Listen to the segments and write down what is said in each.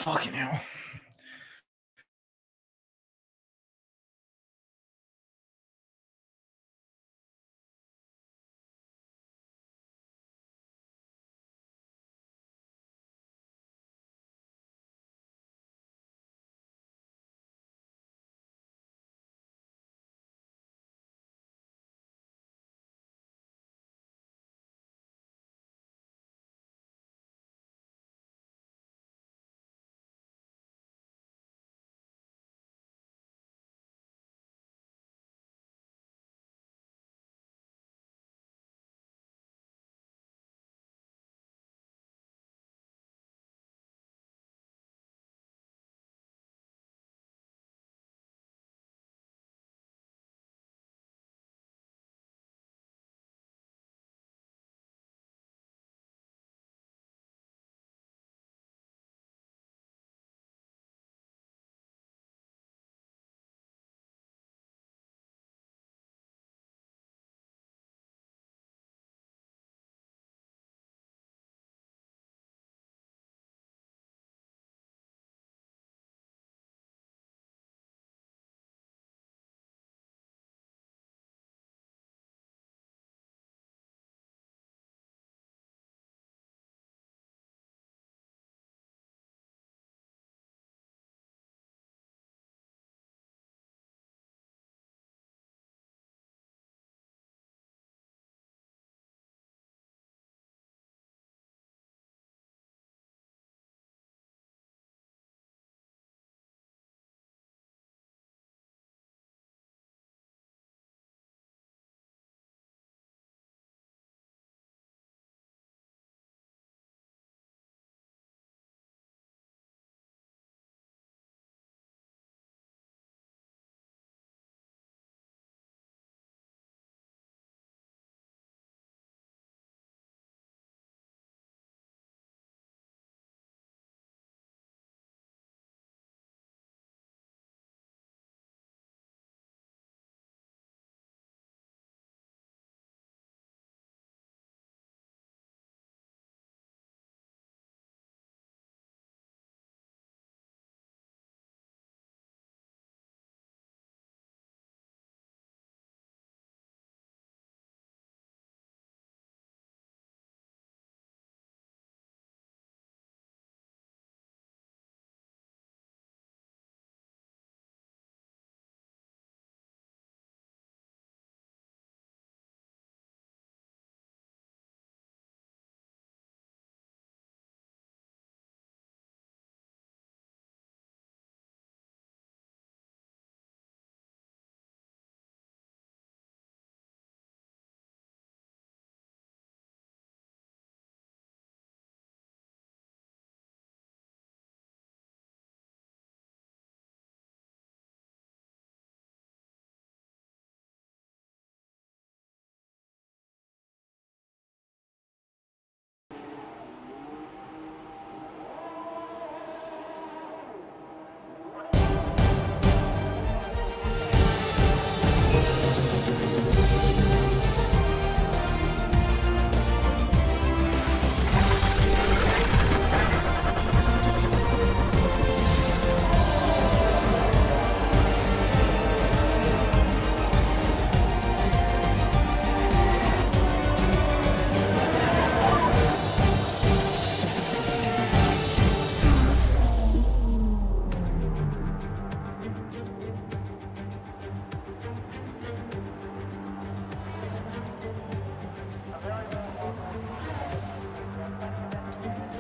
Fucking hell.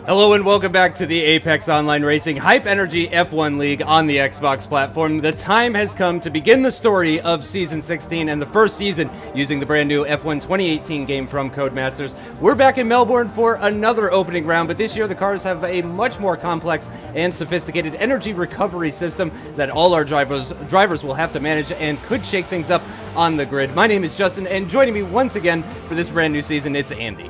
Hello and welcome back to the Apex Online Racing Hype Energy F1 League on the Xbox platform. The time has come to begin the story of Season 16 and the first season using the brand new F1 2018 game from Codemasters. We're back in Melbourne for another opening round, but this year the cars have a much more complex and sophisticated energy recovery system that all our drivers will have to manage and could shake things up on the grid. My name is Justin, and joining me once again for this brand new season, it's Andy.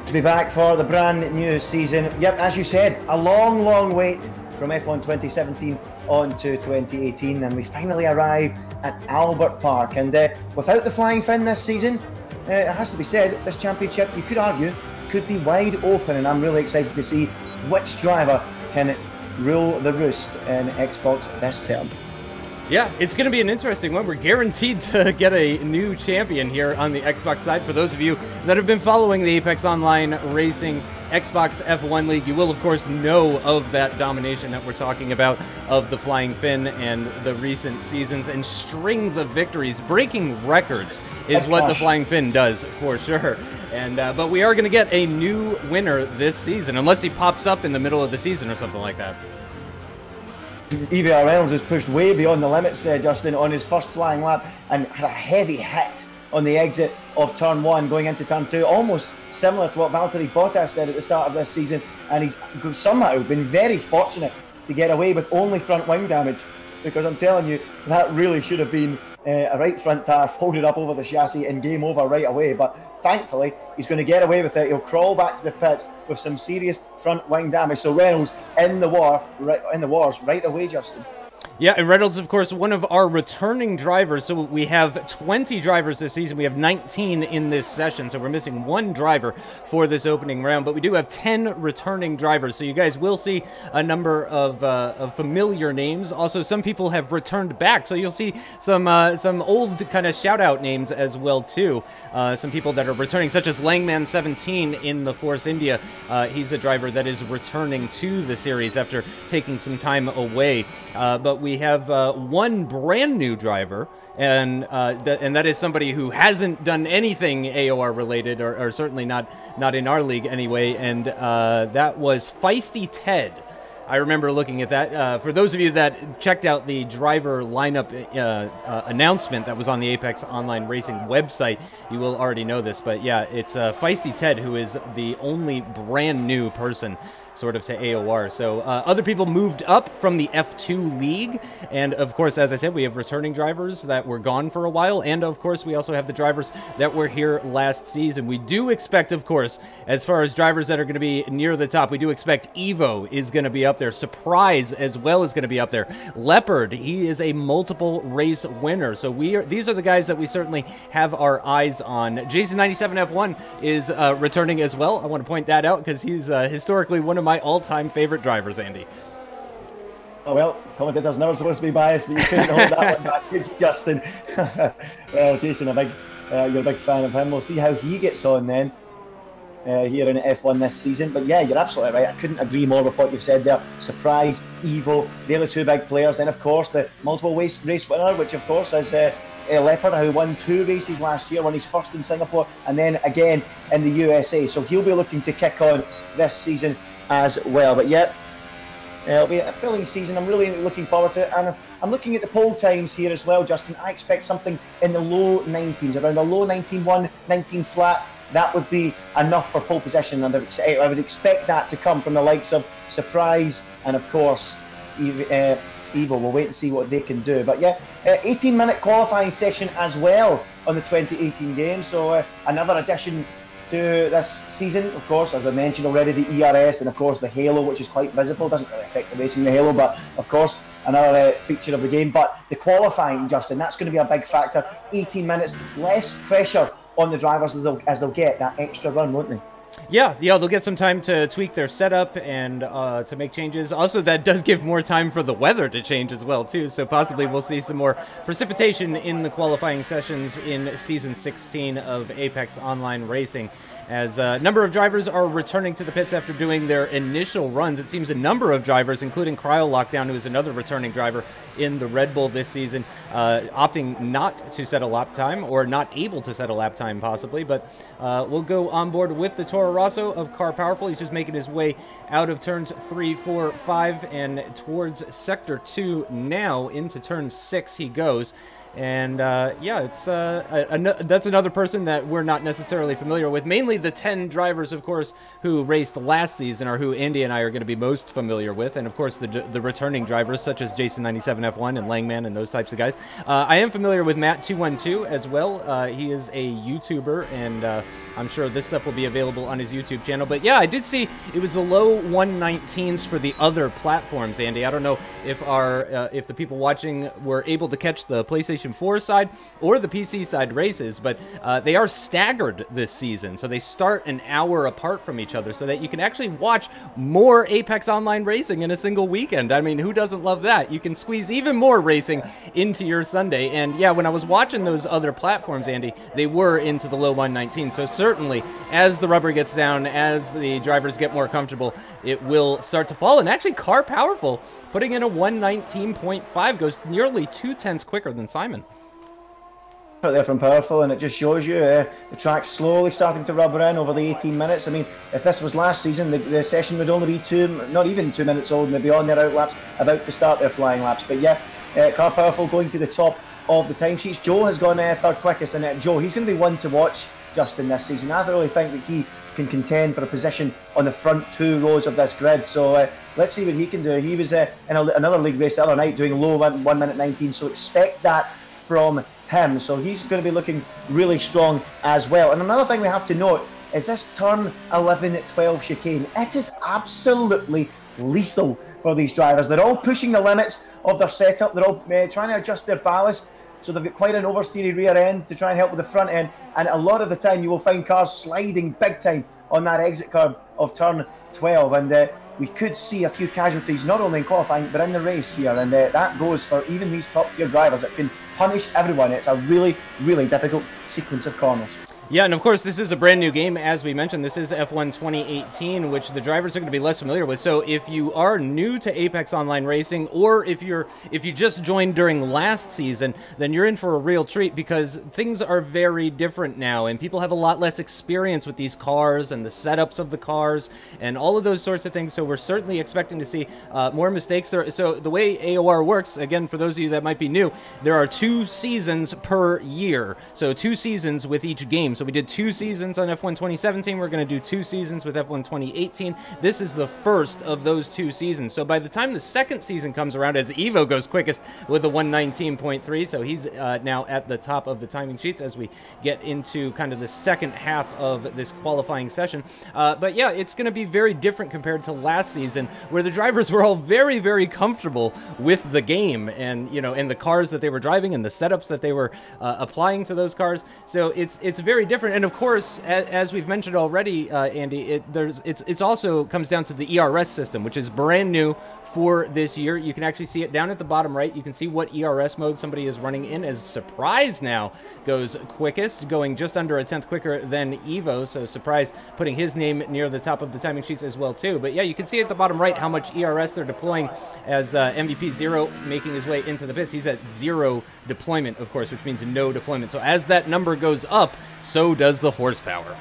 To be back for the brand new season. Yep, as you said, a long wait from F1 2017 on to 2018, and we finally arrive at Albert Park. And without the flying fin this season, it has to be said, this championship, you could argue, could be wide open, and I'm really excited to see which driver can rule the roost in Xbox this term. Yeah, it's going to be an interesting one. We're guaranteed to get a new champion here on the Xbox side. For those of you that have been following the Apex Online Racing Xbox F1 League, you will, of course, know of that domination that we're talking about of the Flying Finn and the recent seasons and strings of victories. Breaking records is what the Flying Finn does, for sure. And but we are going to get a new winner this season, unless he pops up in the middle of the season or something like that. EVR Reynolds has pushed way beyond the limits, Justin, on his first flying lap and had a heavy hit on the exit of turn 1 going into turn 2, almost similar to what Valtteri Bottas did at the start of this season, and he's somehow been very fortunate to get away with only front wing damage, because I'm telling you, that really should have been a right front tire folded up over the chassis and game over right away. But thankfully, he's going to get away with it. He'll crawl back to the pits with some serious front wing damage. So Reynolds in the wars right away, Justin. Yeah, and Reynolds, of course, one of our returning drivers. So we have 20 drivers this season. We have 19 in this session, so we're missing one driver for this opening round. But we do have 10 returning drivers, so you guys will see a number of familiar names. Also, some people have returned back, so you'll see some old kind of shout-out names as well, too. Some people that are returning, such as Langman17 in the Force India. He's a driver that is returning to the series after taking some time away. But we have one brand new driver, and that is somebody who hasn't done anything AOR related, or certainly not in our league anyway, and that was Feisty Ted. I remember looking at that. For those of you that checked out the driver lineup announcement that was on the Apex Online Racing website, you will already know this, but yeah, it's Feisty Ted, who is the only brand new person sort of to AOR. So other people moved up from the F2 league, and of course, as I said, we have returning drivers that were gone for a while, and of course we also have the drivers that were here last season. We do expect, of course, as far as drivers that are going to be near the top, we do expect Evo is going to be up there. Surprise as well is going to be up there. Leopard, he is a multiple race winner, so these are the guys that we certainly have our eyes on. Jason97F1 is returning as well. I want to point that out because he's historically one of my all-time favorite drivers, Andy. Oh, well, commentator's never supposed to be biased, but you couldn't hold that one back, could you, Justin? Well, Jason, you're a big fan of him. We'll see how he gets on then here in F1 this season. But yeah, you're absolutely right. I couldn't agree more with what you've said there. Surprise, Evo, they're the two big players. And of course, the multiple race winner, which of course is Leopard, who won 2 races last year, won his first in Singapore and then again in the USA. So he'll be looking to kick on this season as well. But yeah, it'll be a filling season. I'm really looking forward to it, and I'm looking at the poll times here as well, Justin. I expect something in the low 19s, around a low 19.1, 19 flat. That would be enough for pole position, and I would expect that to come from the likes of Surprise and of course Evo. We'll wait and see what they can do. But yeah, 18-minute qualifying session as well on the 2018 game, so another addition to this season. Of course, as I mentioned already, the ERS and of course the Halo, which is quite visible. Doesn't really affect the racing, the Halo, but of course another feature of the game. But the qualifying, Justin, that's going to be a big factor. 18 minutes, less pressure on the drivers as they'll get that extra run, won't they? Yeah, they'll get some time to tweak their setup and to make changes. Also, that does give more time for the weather to change as well, too. So possibly we'll see some more precipitation in the qualifying sessions in Season 16 of Apex Online Racing. As a number of drivers are returning to the pits after doing their initial runs. It seems a number of drivers, including Cryo Lockdown, who is another returning driver in the Red Bull this season, opting not to set a lap time, or not able to set a lap time possibly, but we'll go on board with the Toro Rosso of Car Powerful. He's just making his way out of turns 3, 4, 5, and towards Sector 2 now. Into turn 6 he goes. And yeah, it's that's another person that we're not necessarily familiar with. Mainly the 10 drivers, of course, who raced last season are who Andy and I are going to be most familiar with. And of course, the returning drivers such as Jason97F1 and Langman and those types of guys. I am familiar with Matt212 as well. He is a YouTuber, and I'm sure this stuff will be available on his YouTube channel. But yeah, I did see it was the low 119s for the other platforms, Andy. I don't know if if the people watching were able to catch the PlayStation PlayStation 4 side or the PC side races, but they are staggered this season. So they start an hour apart from each other so that you can actually watch more Apex Online Racing in a single weekend. I mean, who doesn't love that? You can squeeze even more racing into your Sunday. And yeah, when I was watching those other platforms, Andy, they were into the low 119. So certainly, as the rubber gets down, as the drivers get more comfortable, it will start to fall. And actually, Car Powerful, putting in a 119.5, goes nearly 0.2 quicker than Simon. There from Powerful, and it just shows you the track slowly starting to rubber in over the 18 minutes. I mean, if this was last season, the session would only be not even 2 minutes old, and they'd be on their out laps, about to start their flying laps. But yeah, Car Powerful going to the top of the timesheets. Joe has gone third quickest, and Joe, he's going to be one to watch, Justin, this season. I really think that he can contend for a position on the front 2 rows of this grid. So let's see what he can do. He was in another league race the other night doing low 1 minute 19, so expect that from him. So he's going to be looking really strong as well. And another thing we have to note is this turn 11-12 chicane. It is absolutely lethal for these drivers. They're all pushing the limits of their setup. They're all trying to adjust their ballast. So they've got quite an oversteery rear end to try and help with the front end. And a lot of the time you will find cars sliding big time on that exit curve of turn 12. And we could see a few casualties, not only in qualifying, but in the race here. And that goes for even these top tier drivers. It can punish everyone. It's a really, really difficult sequence of corners. Yeah, and of course, this is a brand new game. As we mentioned, this is F1 2018, which the drivers are going to be less familiar with. So if you are new to Apex Online Racing, or if you just joined during last season, then you're in for a real treat, because things are very different now, and people have a lot less experience with these cars and the setups of the cars and all of those sorts of things. So we're certainly expecting to see more mistakes there. So the way AOR works, again, for those of you that might be new, there are 2 seasons per year. So 2 seasons with each game. So we did 2 seasons on F1 2017. We're going to do 2 seasons with F1 2018. This is the first of those 2 seasons. So by the time the second season comes around, as Evo goes quickest with a 119.3, so he's now at the top of the timing sheets as we get into kind of the second half of this qualifying session. But yeah, it's going to be very different compared to last season, where the drivers were all very, very comfortable with the game and, you know, and the cars that they were driving and the setups that they were applying to those cars. So it's very different. And of course, as we've mentioned already, Andy, it also comes down to the ERS system, which is brand new for this year. You can actually see it down at the bottom right. You can see what ERS mode somebody is running in, as Surprise now goes quickest, going just under a 10th quicker than Evo. So Surprise putting his name near the top of the timing sheets as well too. But yeah, you can see at the bottom right how much ERS they're deploying, as MVP Zero making his way into the pits. He's at 0 deployment, of course, which means no deployment. So as that number goes up, so does the horsepower.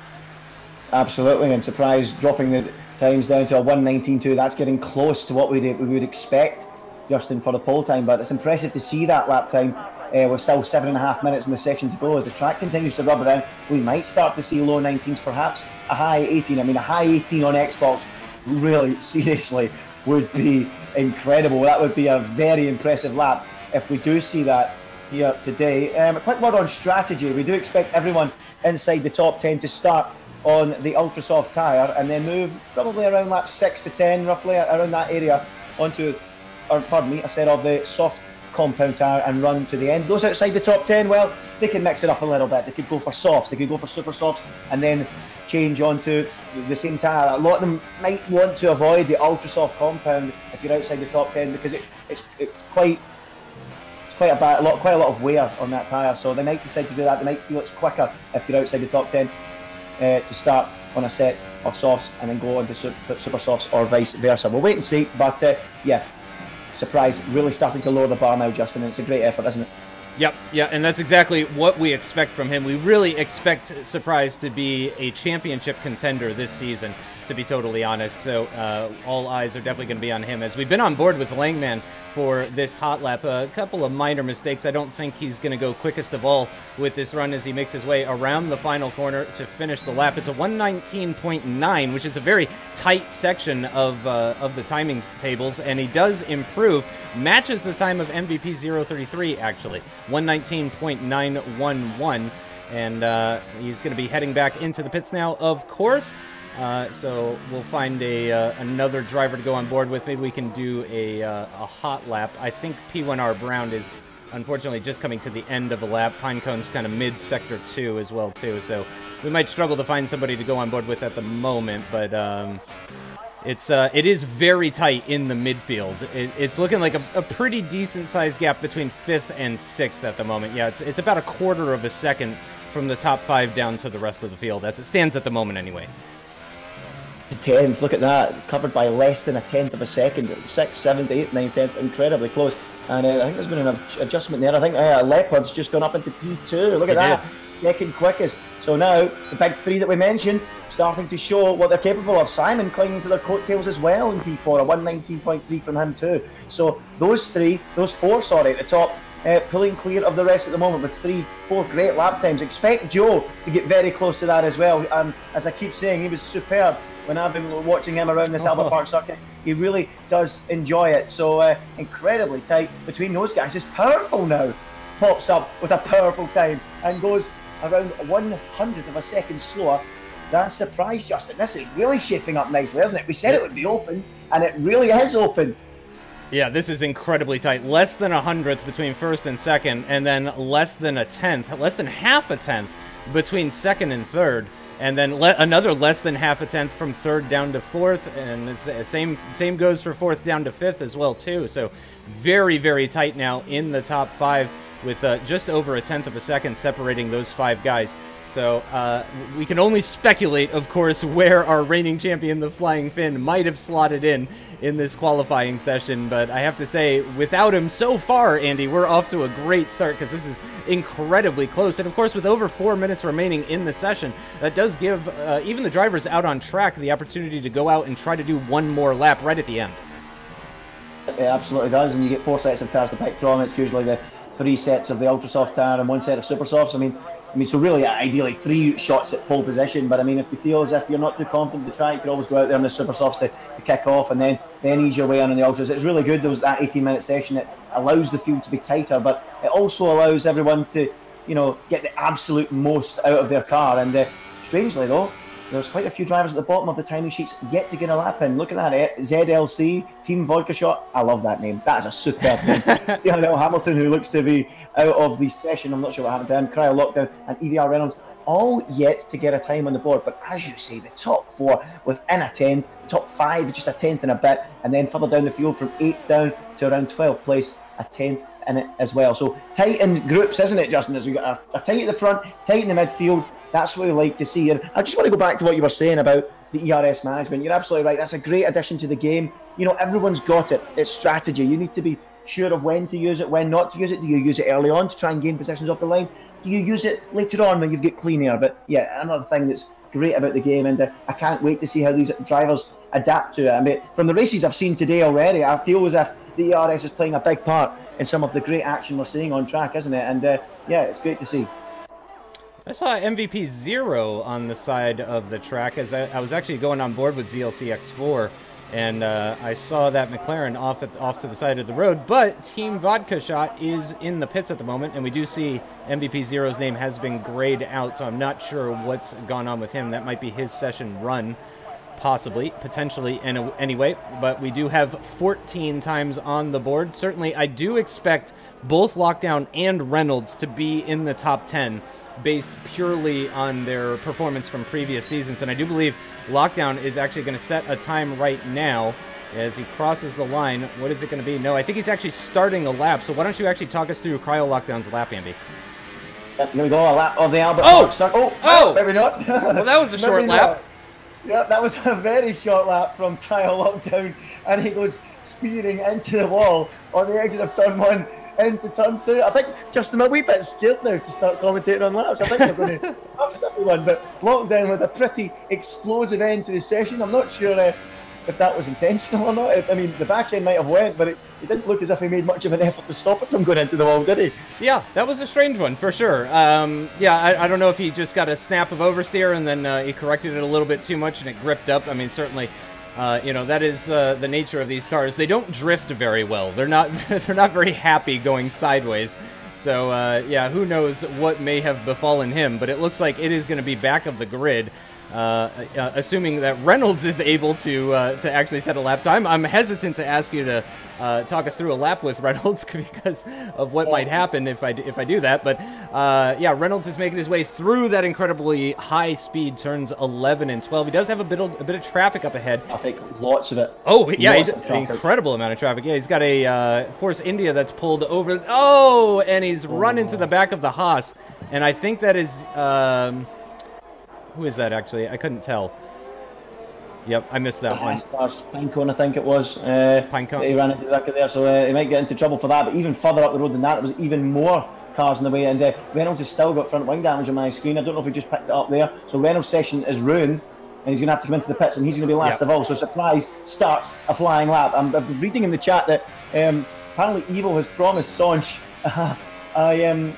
Absolutely, and Surprise dropping the times down to a 119.2. That's getting close to what we would expect, Justin, for the pole time. But it's impressive to see that lap time. We're still 7.5 minutes in the section to go. As the track continues to rubber in, we might start to see low 19s, perhaps a high 18. I mean, a high 18 on Xbox, really, seriously, would be incredible. That would be a very impressive lap if we do see that here today. A quick word on strategy. We do expect everyone inside the top 10 to start on the ultra soft tyre and then move probably around laps 6 to 10, roughly around that area, onto, or pardon me, I said of the soft compound tyre, and run to the end. Those outside the top 10, well, they can mix it up a little bit. They could go for softs, they could go for super softs, and then change onto the same tyre. A lot of them might want to avoid the ultra soft compound if you're outside the top 10, because it's quite a lot of wear on that tyre. So they might decide to do that. They might feel it's quicker if you're outside the top 10 to start on a set of softs and then go on to super softs, or vice versa. We'll wait and see, but yeah, Surprise really starting to lower the bar now, Justin, and it's a great effort, isn't it? Yep, yeah, and that's exactly what we expect from him. We really expect Surprise to be a championship contender this season, to be totally honest. So all eyes are definitely going to be on him, as we've been on board with Langman for this hot lap. A couple of minor mistakes. I don't think he's going to go quickest of all with this run as he makes his way around the final corner to finish the lap. It's a 119.9, which is a very tight section of the timing tables, and he does improve. Matches the time of MVP 033, actually. 119.911, and he's going to be heading back into the pits now, of course. So we'll find another driver to go on board with. Maybe we can do a hot lap. I think P1R Brown is unfortunately just coming to the end of the lap. Pinecone's kind of mid-sector 2 as well, too, so we might struggle to find somebody to go on board with at the moment, but it is very tight in the midfield. It's looking like a pretty decent-sized gap between 5th and 6th at the moment. Yeah, it's about a quarter of a second from the top 5 down to the rest of the field, as it stands at the moment anyway. 10th, look at that, covered by less than a tenth of a second. 6th, 7th, 8th, 9th, 10th, incredibly close. And I think there's been an adjustment there. I think Leopard's just gone up into P2. Look at that, second quickest. So now, the big 3 that we mentioned, starting to show what they're capable of. Simon clinging to their coattails as well in P4, a 119.3 from him too. So those 4, sorry, at the top, pulling clear of the rest at the moment with 4 great lap times. Expect Joe to get very close to that as well. As I keep saying, he was superb when I've been watching him around this Albert Park circuit. He really does enjoy it. So incredibly tight between those guys. It's powerful now. Pops up with a powerful time and goes around 100th of a second slower. That surprise, Justin. This is really shaping up nicely, isn't it? We said it would be open, and it really is open. Yeah, this is incredibly tight. Less than 100th between 1st and 2nd, and then less than a 10th, less than half a 10th between 2nd and 3rd, and then another less than half a 10th from 3rd down to 4th, and the same goes for 4th down to 5th as well too. So very, very tight now in the top 5 with just over a tenth of a second separating those 5 guys. So we can only speculate, of course, where our reigning champion, the Flying Finn, might have slotted in this qualifying session. But I have to say, without him so far, Andy, we're off to a great start because this is incredibly close. And, of course, with over 4 minutes remaining in the session, that does give even the drivers out on track the opportunity to go out and try to do one more lap right at the end. It absolutely does, and you get 4 sets of tires to pick from. It's usually the 3 sets of the ultra soft tire and 1 set of super softs. I mean, so really, ideally, 3 shots at pole position. But I mean, if you feel as if you're not too confident to try, you could always go out there on the super softs to kick off, and then ease your way on the ultras. It's really good. That 18-minute session, it allows the field to be tighter, but it also allows everyone to, get the absolute most out of their car. And strangely though, there's quite a few drivers at the bottom of the timing sheets yet to get a lap in. Look at that, ZLC, Team Vodka Shot. I love that name. That is a superb name. Hamilton, who looks to be out of the session. I'm not sure what happened to him. Cryo Lockdown and EVR Reynolds, all yet to get a time on the board. But as you say, the top 4 within a tenth, top 5 just a tenth and a bit, and then further down the field from 8th down to around 12th place, a tenth in it as well. So tight in groups, isn't it, Justin? As we got a tight at the front, tight in the midfield. That's what we like to see. And I just want to go back to what you were saying about the ERS management. You're absolutely right. That's a great addition to the game. Everyone's got it. It's strategy. You need to be sure of when to use it, when not to use it. Do you use it early on to try and gain positions off the line? Do you use it later on when you've got clean air? But yeah, another thing that's great about the game, and I can't wait to see how these drivers adapt to it. I mean, from the races I've seen today already, I feel as if the ERS is playing a big part in some of the great action we're seeing on track, isn't it? And yeah, it's great to see. I saw MVP 0 on the side of the track as I was actually going on board with ZLC X4, and I saw that McLaren off to the side of the road, but Team Vodka Shot is in the pits at the moment, and we do see MVP 0's name has been grayed out, so I'm not sure what's gone on with him. That might be his session run, possibly, potentially, anyway, but we do have 14 times on the board. Certainly, I do expect both Lockdown and Reynolds to be in the top 10, based purely on their performance from previous seasons. And I do believe Lockdown is actually going to set a time right now as he crosses the line. What is it going to be? No, I think he's actually starting a lap. So why don't you actually talk us through Cryo Lockdown's lap, Andy? Here we go, a lap of the Albert Park circuit. Oh, maybe not. Well, that was a short lap. Yeah, that was a very short lap from Cryo Lockdown, and he goes spearing into the wall on the exit of turn 1. Into turn 2. I think, Justin, I'm a wee bit scared now to start commentating on laps. I think they're going to upset everyone, but Lockdown with a pretty explosive end to the session. I'm not sure if that was intentional or not. I mean, the back end might have went, but it didn't look as if he made much of an effort to stop it from going into the wall, did he? Yeah, that was a strange one, for sure. Yeah, I don't know if he just got a snap of oversteer and then he corrected it a little bit too much and it gripped up. I mean, certainly... that is the nature of these cars. They don't drift very well. They're not very happy going sideways. So yeah, who knows what may have befallen him? But it looks like it is going to be back of the grid. assuming that Reynolds is able to actually set a lap time. I'm hesitant to ask you to talk us through a lap with Reynolds because of what might happen if I do that. But yeah, Reynolds is making his way through that incredibly high speed turns 11 and 12. He does have a bit of traffic up ahead. I think lots of it. Oh yeah, an incredible amount of traffic. Yeah, he's got a Force India that's pulled over. Oh, and he's run into the back of the Haas, and I think that is. Who is that, actually? I couldn't tell. Yep, I missed that one. Pinecone, I think it was. Pinecone. He ran into the back of there, so he might get into trouble for that. But even further up the road than that, there was even more cars in the way. And Reynolds has still got front wing damage on my screen. I don't know if he just picked it up there. So Reynolds' session is ruined, and he's going to have to come into the pits, and he's going to be last of all. So Surprise starts a flying lap. I'm reading in the chat that apparently Evo has promised Sonch and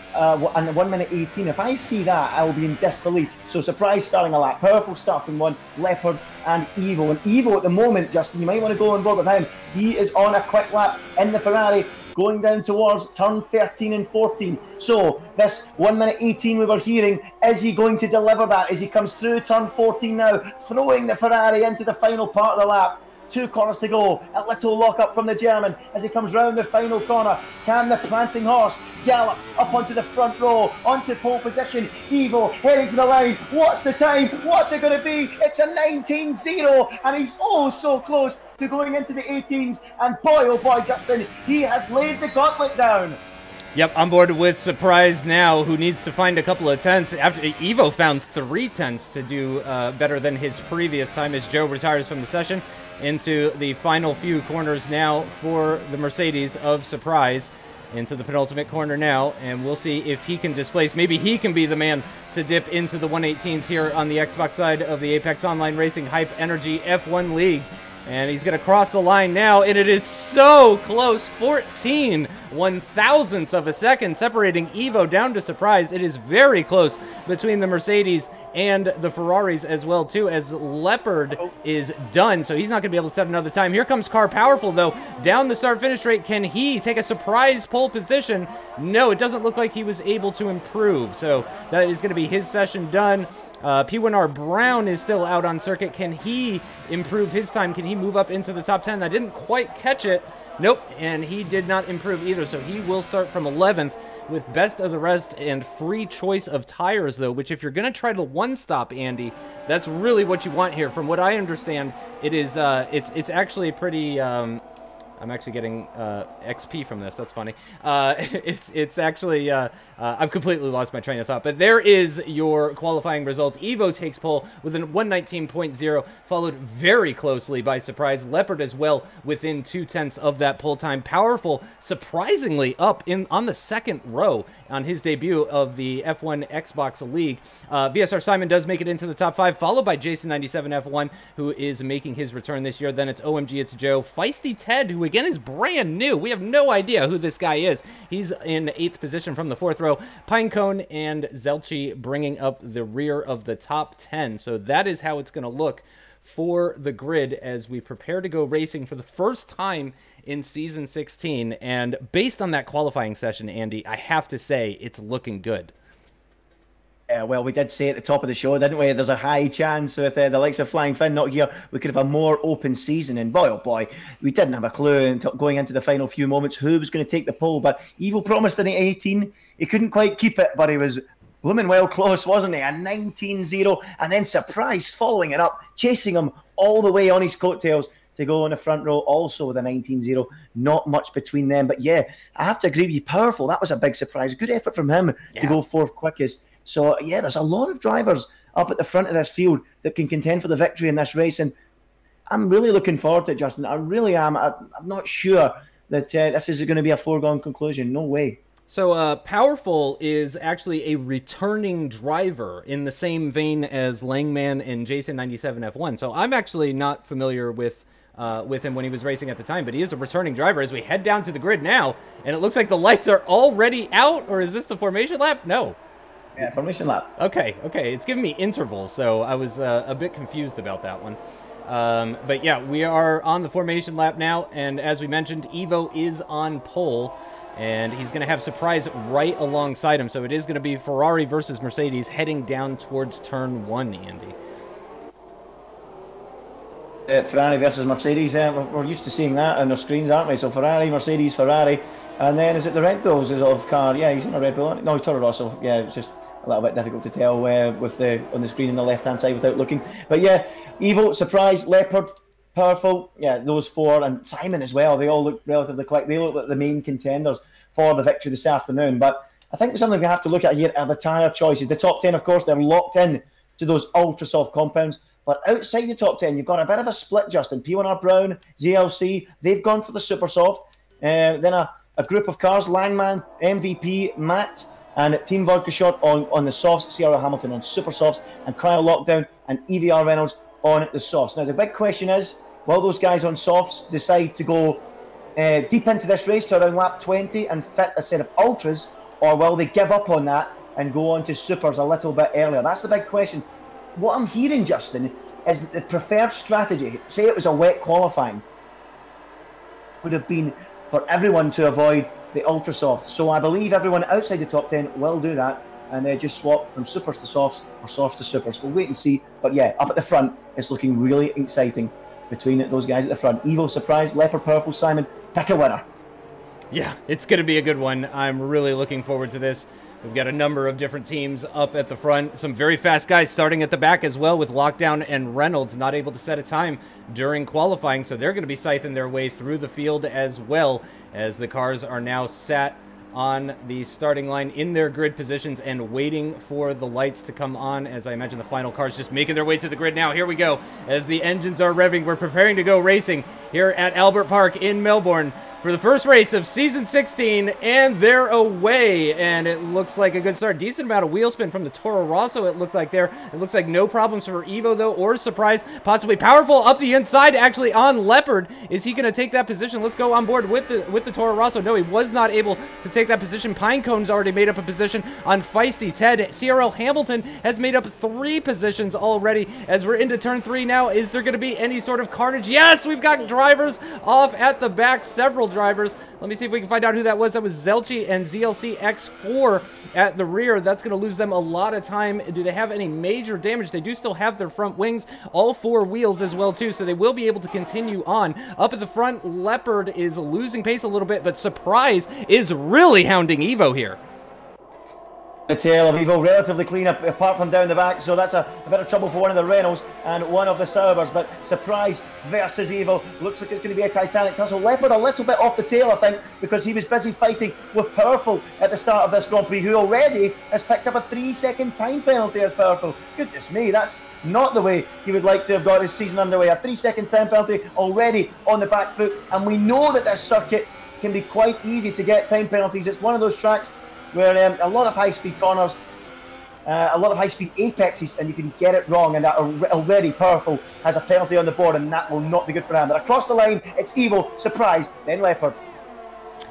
1 minute 18. If I see that, I will be in disbelief. So Surprise starting a lap, Powerful starting one, Leopard and Evo. And Evo at the moment, Justin, you might want to go and work with him. He is on a quick lap in the Ferrari, going down towards turn 13 and 14. So this 1 minute 18 we were hearing, is he going to deliver that as he comes through turn 14 now, throwing the Ferrari into the final part of the lap? 2 corners to go. A little lock up from the German as he comes round the final corner. Can the prancing horse gallop up onto the front row, onto pole position? Evo heading for the line. What's the time? What's it going to be? It's a 19.0, and he's oh so close to going into the 18s. And boy, oh boy, Justin, he has laid the gauntlet down. Yep, on board with Surprise now, who needs to find a couple of tenths. After Evo found 3 tenths to do better than his previous time as Joe retires from the session. Into the final few corners now for the Mercedes of Surprise. Into the penultimate corner now, and we'll see if he can displace. Maybe he can be the man to dip into the 118s here on the Xbox side of the Apex Online Racing Hype Energy F1 League. And he's going to cross the line now, and it is so close. 14 1/1000ths of a second separating Evo down to Surprise. It is very close between the Mercedes and the Ferraris as well, too, as Leopard is done, so he's not going to be able to set another time. Here comes Car Powerful, though, down the start-finish rate. Can he take a surprise pole position? No, it doesn't look like he was able to improve, so that is going to be his session done. P1R Brown is still out on circuit. Can he improve his time? Can he move up into the top 10? I didn't quite catch it. Nope, and he did not improve either, so he will start from 11th with best of the rest and free choice of tires, though, which if you're going to try to one-stop, Andy, that's really what you want here. From what I understand, it is, it's actually pretty, I'm actually getting XP from this. That's funny. It's actually, I've completely lost my train of thought. But there is your qualifying results. Evo takes pole with a 119.0, followed very closely by Surprise. Leopard as well within 2 tenths of that pole time. Powerful, surprisingly up on the second row on his debut of the F1 Xbox League. VSR Simon does make it into the top 5, followed by Jason97F1, who is making his return this year. Then it's OMG, it's Joe. Feisty Ted, who again is brand new. We have no idea who this guy is. He's in 8th position from the 4th row. Pinecone and Zelchi bringing up the rear of the top 10. So that is how it's going to look for the grid as we prepare to go racing for the first time in Season 16. And based on that qualifying session, Andy, I have to say it's looking good. Well, we did say at the top of the show, didn't we? There's a high chance with the likes of Flying Finn not here, we could have a more open season. And boy, oh boy, we didn't have a clue until going into the final few moments who was going to take the pole. But Evo promised in the 18. He couldn't quite keep it, but he was blooming well close, wasn't he? A 19.0, and then Surprise following it up, chasing him all the way on his coattails to go on the front row, also with a 19.0. Not much between them. But yeah, I have to agree with you. Powerful. That was a big surprise. Good effort from him to go 4th quickest. So, yeah, there's a lot of drivers up at the front of this field that can contend for the victory in this race. And I'm really looking forward to it, Justin. I really am. I'm not sure that this is going to be a foregone conclusion. No way. So, Powerful is actually a returning driver in the same vein as Langman and Jason97F1. So, I'm actually not familiar with him when he was racing at the time, but he is a returning driver as we head down to the grid now. And it looks like the lights are already out, or is this the formation lap? No. Yeah, formation lap. Okay. It's giving me intervals, so I was a bit confused about that one. But yeah, we are on the formation lap now, and as we mentioned, Evo is on pole, and he's going to have Surprise right alongside him, so it is going to be Ferrari versus Mercedes heading down towards turn 1, Andy. Ferrari versus Mercedes. We're used to seeing that on the screens, aren't we? So Ferrari, Mercedes, Ferrari, and then is it the Red Bulls of car? Yeah, he's in a Red Bull. No, he's Toro Rosso. Yeah, it's just a little bit difficult to tell with the on the screen on the left-hand side without looking. But yeah, Evo, Surprise, Leopard, Powerful. Yeah, those four, and Simon as well. They all look relatively quick. They look like the main contenders for the victory this afternoon. But I think something we have to look at here are the tyre choices. The top 10, of course, they're locked in to those ultra soft compounds. But outside the top 10, you've got a bit of a split, Justin. P1R Brown, ZLC, they've gone for the super soft. Then a group of cars, Langman, MVP, Matt, and Team Vodka Shot on the softs, CRL Hamilton on super softs, and Cryo Lockdown and EVR Reynolds on the softs. Now, the big question is, will those guys on softs decide to go deep into this race to around lap 20 and fit a set of ultras, or will they give up on that and go on to supers a little bit earlier? That's the big question. What I'm hearing, Justin, is that the preferred strategy, say it was a wet qualifying, would have been for everyone to avoid the ultra soft. So I believe everyone outside the top 10 will do that, and they just swap from supers to softs or softs to supers. We'll wait and see. But yeah, up at the front, it's looking really exciting between those guys at the front. Evo, Surprise, Leopard, Powerful, Simon, pick a winner. Yeah, it's going to be a good one. I'm really looking forward to this. We've got a number of different teams up at the front. Some very fast guys starting at the back as well, with Lockdown and Reynolds not able to set a time during qualifying. So they're going to be scything their way through the field as well, as the cars are now sat on the starting line in their grid positions and waiting for the lights to come on, as I imagine the final cars just making their way to the grid now. Here we go. As the engines are revving, we're preparing to go racing here at Albert Park in Melbourne for the first race of Season 16, and they're away, and it looks like a good start. Decent amount of wheel spin from the Toro Rosso, it looked like there. It looks like no problems for Evo, though, or Surprise. Possibly Powerful up the inside, actually on Leopard. Is he going to take that position? Let's go on board with the Toro Rosso. No, he was not able to take that position. Pinecone's already made up a position on Feisty Ted. CRL Hamilton has made up 3 positions already, as we're into turn 3 now. Is there going to be any sort of carnage? Yes, we've got drivers off at the back, several drivers. Let me see if we can find out who that was. That was Zelchi and ZLC X4 at the rear. That's going to lose them a lot of time. Do they have any major damage? They do still have their front wings, all 4 wheels as well too, so they will be able to continue on. Up at the front, Leopard is losing pace a little bit, but Surprise is really hounding Evo here. The tail of Evo relatively clean up apart from down the back, so that's a bit of trouble for one of the Reynolds and one of the Saubers. But Surprise versus Evo looks like it's going to be a titanic tussle. Leopard a little bit off the tail, I think, because he was busy fighting with Powerful at the start of this Grand Prix, who already has picked up a 3-second time penalty as Powerful. Goodness me, that's not the way he would like to have got his season underway. A 3-second time penalty already on the back foot, and we know that this circuit can be quite easy to get time penalties. It's one of those tracks where a lot of high-speed corners, a lot of high-speed apexes, and you can get it wrong, and that already Powerful has a penalty on the board, and that will not be good for him. But across the line, it's Evo, Surprise, then Leopard.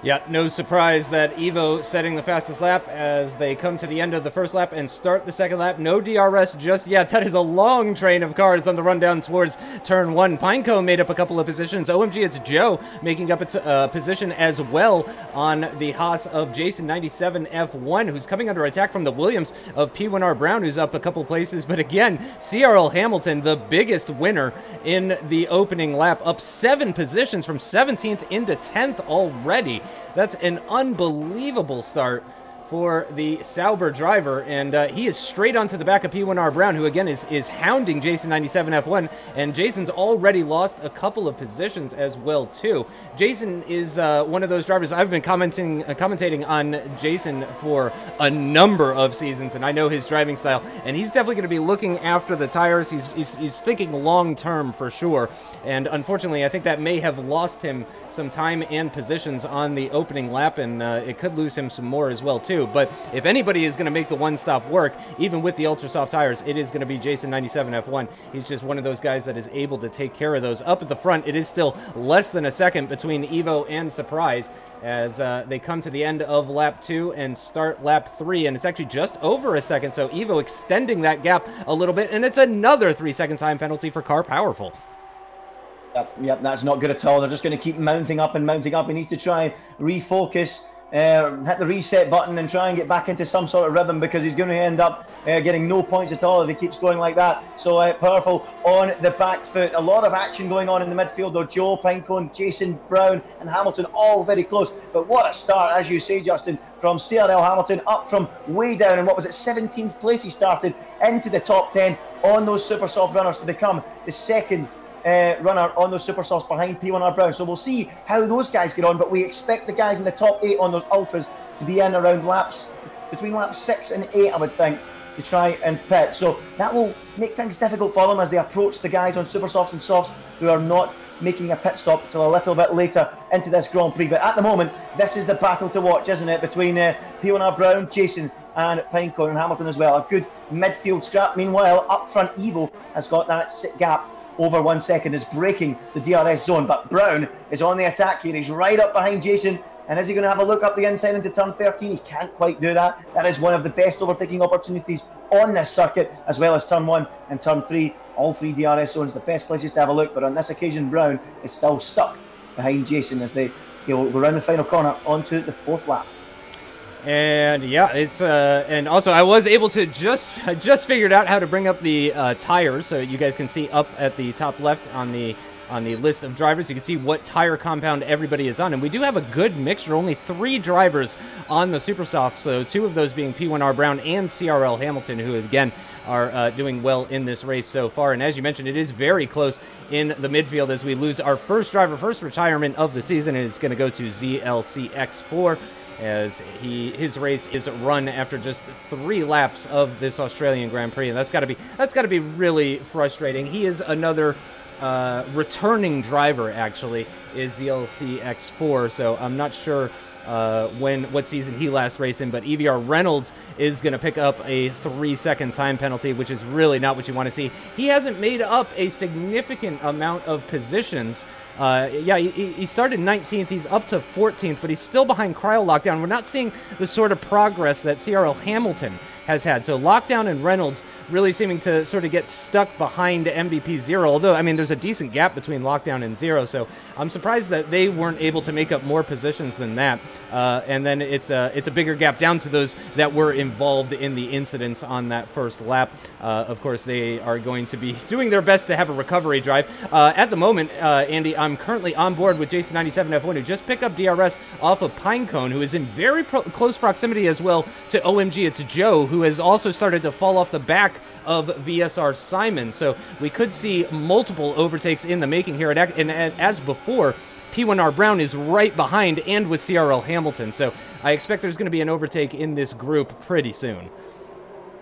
Yeah, no surprise that Evo setting the fastest lap as they come to the end of the first lap and start the second lap. No DRS just yet. That is a long train of cars on the run down towards turn 1. Pinecone made up a couple of positions. OMG, it's Joe making up a position as well on the Haas of Jason 97 F1, who's coming under attack from the Williams of P1R Brown, who's up a couple places. But again, CRL Hamilton, the biggest winner in the opening lap, up 7 positions from 17th into 10th already. That's an unbelievable start for the Sauber driver, and he is straight onto the back of P1R Brown, who again is hounding Jason 97 F1, and Jason's already lost a couple of positions as well too. Jason is one of those drivers. I've been commentating on Jason for a number of seasons, and I know his driving style, and he's definitely going to be looking after the tires. He's thinking long term for sure, and unfortunately I think that may have lost him some time and positions on the opening lap, and it could lose him some more as well too. But if anybody is going to make the one-stop work, even with the ultra-soft tires, it is going to be Jason 97 F1. He's just one of those guys that is able to take care of those. Up at the front, it is still less than a second between Evo and Surprise as they come to the end of lap 2 and start lap 3, and it's actually just over a second, so Evo extending that gap a little bit, and it's another 3-second time penalty for Car Powerful. Yep, that's not good at all. They're just going to keep mounting up and mounting up. He needs to try and refocus hit the reset button and try and get back into some sort of rhythm, because he's going to end up getting no points at all if he keeps going like that. So powerful on the back foot. A lot of action going on in the midfield though. Joe, Pinecone, Jason, Brown and Hamilton all very close. But what a start, as you say, Justin, from CRL Hamilton, up from way down in, what was it, 17th place he started, into the top 10 on those super soft runners to become the second runner on those super softs behind P1R Brown. So we'll see how those guys get on, but we expect the guys in the top 8 on those ultras to be in around laps, between laps 6 and 8, I would think, to try and pit. So that will make things difficult for them as they approach the guys on super softs and softs who are not making a pit stop till a little bit later into this Grand Prix. But at the moment, this is the battle to watch, isn't it, between P1R Brown, Jason and Pinecone and Hamilton as well. A good midfield scrap. Meanwhile, up front, Evo has got that gap over 1 second, is breaking the DRS zone, but Brown is on the attack here. He's right up behind Jason, and is he going to have a look up the inside into turn 13? He can't quite do that. That is one of the best overtaking opportunities on this circuit, as well as turn 1 and turn 3. All 3 DRS zones, the best places to have a look, but on this occasion Brown is still stuck behind Jason as they go around the final corner onto the 4th lap. And yeah, it's and also I was able to just figured out how to bring up the tires, so you guys can see up at the top left on the list of drivers. You can see what tire compound everybody is on, and we do have a good mixture. Only 3 drivers on the Super Soft, so 2 of those being P1R Brown and CRL Hamilton, who again are doing well in this race so far. And as you mentioned, it is very close in the midfield as we lose our first driver, first retirement of the season, and it's going to go to ZLCX4. As his race is run after just 3 laps of this Australian Grand Prix, and that's got to be really frustrating. He is another returning driver, actually, is ZLCX4, so I'm not sure what season he last raced in, but EVR Reynolds is going to pick up a 3-second time penalty, which is really not what you want to see. He hasn't made up a significant amount of positions. Yeah, he started 19th, he's up to 14th, but he's still behind Cryo Lockdown. We're not seeing the sort of progress that CRL Hamilton has had. So Lockdown and Reynolds really seeming to sort of get stuck behind MVP Zero, although, I mean, there's a decent gap between Lockdown and Zero, so I'm surprised that they weren't able to make up more positions than that. And then it's a bigger gap down to those that were involved in the incidents on that first lap. Of course, they are going to be doing their best to have a recovery drive. At the moment, Andy, I'm currently on board with Jason97F1, who just picked up DRS off of Pinecone, who is in very close proximity as well to OMG. It's Joe, who has also started to fall off the back of VSR Simon. So we could see multiple overtakes in the making here. And as before, P1R Brown is right behind and with CRL Hamilton. So I expect there's going to be an overtake in this group pretty soon.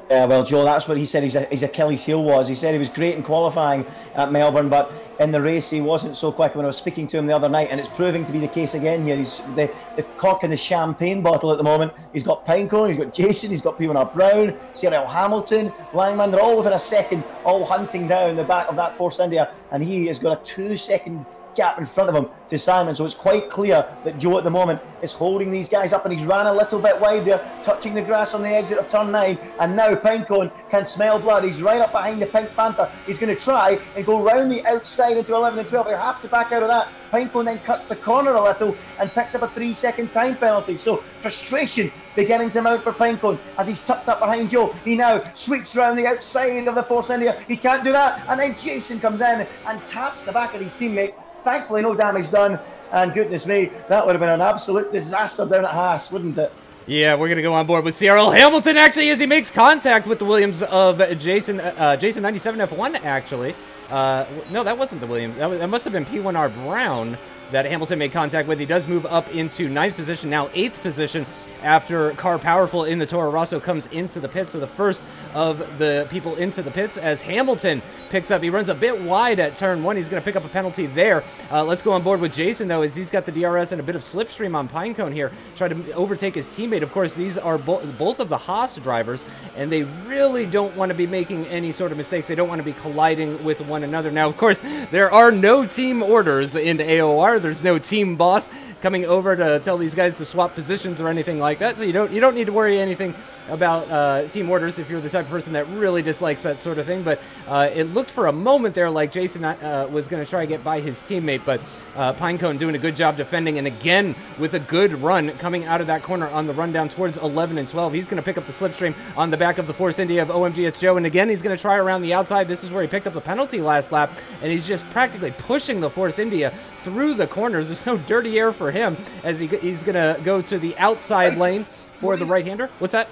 Yeah, well, Joe, that's what he said his Achilles heel was. He said he was great in qualifying at Melbourne, but in the race he wasn't so quick. When I was speaking to him the other night, and it's proving to be the case again here. He's the cock in the champagne bottle at the moment. He's got Pinecone, he's got Jason, he's got P1R Brown, CRL Hamilton, Langman. They're all within a second, all hunting down the back of that Force India, and he has got a 2-second gap in front of him to Simon. So it's quite clear that Joe at the moment is holding these guys up, and he's ran a little bit wide there, touching the grass on the exit of turn 9, and now Pinecone can smell blood. He's right up behind the Pink Panther. He's going to try and go round the outside into 11 and 12. He'll have to back out of that. Pinecone then cuts the corner a little and picks up a 3-second time penalty. So frustration beginning to mount for Pinecone as he's tucked up behind Joe. He now sweeps round the outside of the Force India. He can't do that, and then Jason comes in and taps the back of his teammate. Thankfully, no damage done, and goodness me, that would have been an absolute disaster down at Haas, wouldn't it? Yeah, we're going to go on board with CRL Hamilton, actually, as he makes contact with the Williams of Jason97F1, actually. No, that wasn't the Williams. That must have been P1R Brown that Hamilton made contact with. He does move up into 9th position, now 8th position, after Car Powerful in the Toro Rosso comes into the pits. So the first of the people into the pits as Hamilton picks up. He runs a bit wide at turn 1. He's going to pick up a penalty there. Let's go on board with Jason, though, as he's got the DRS and a bit of slipstream on Pinecone here. Try to overtake his teammate. Of course, these are both of the Haas drivers, and they really don't want to be making any sort of mistakes. They don't want to be colliding with one another. Now, of course, there are no team orders in AOR. There's no team boss coming over to tell these guys to swap positions or anything like like that. So you don't need to worry anything about team orders if you're the type of person that really dislikes that sort of thing. But it looked for a moment there like Jason was going to try to get by his teammate, but Pinecone doing a good job defending, and again with a good run coming out of that corner on the run down towards 11 and 12. He's going to pick up the slipstream on the back of the Force India of OMG It's Joe, and again he's going to try around the outside. This is where he picked up the penalty last lap, and he's just practically pushing the Force India through the corners. There's no dirty air for him as he's going to go to the outside lane for the right-hander. What's that?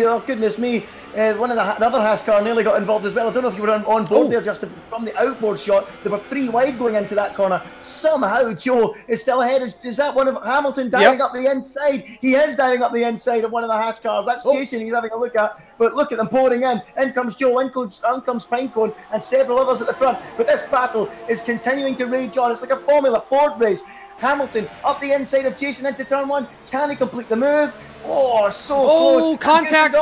Oh, goodness me. One of the other Haas car nearly got involved as well. I don't know if you were on board there, Justin. From the outboard shot, there were 3 wide going into that corner. Somehow Joe is still ahead. Is that one of Hamilton diving up the inside? He is diving up the inside of one of the Haas cars. That's Jason he's having a look at. But look at them pouring in. In comes Joe, in comes Pinecone, and several others at the front. But this battle is continuing to rage on. It's like a Formula Ford race. Hamilton up the inside of Jason into turn 1. Can he complete the move? Oh, so close. Oh, contact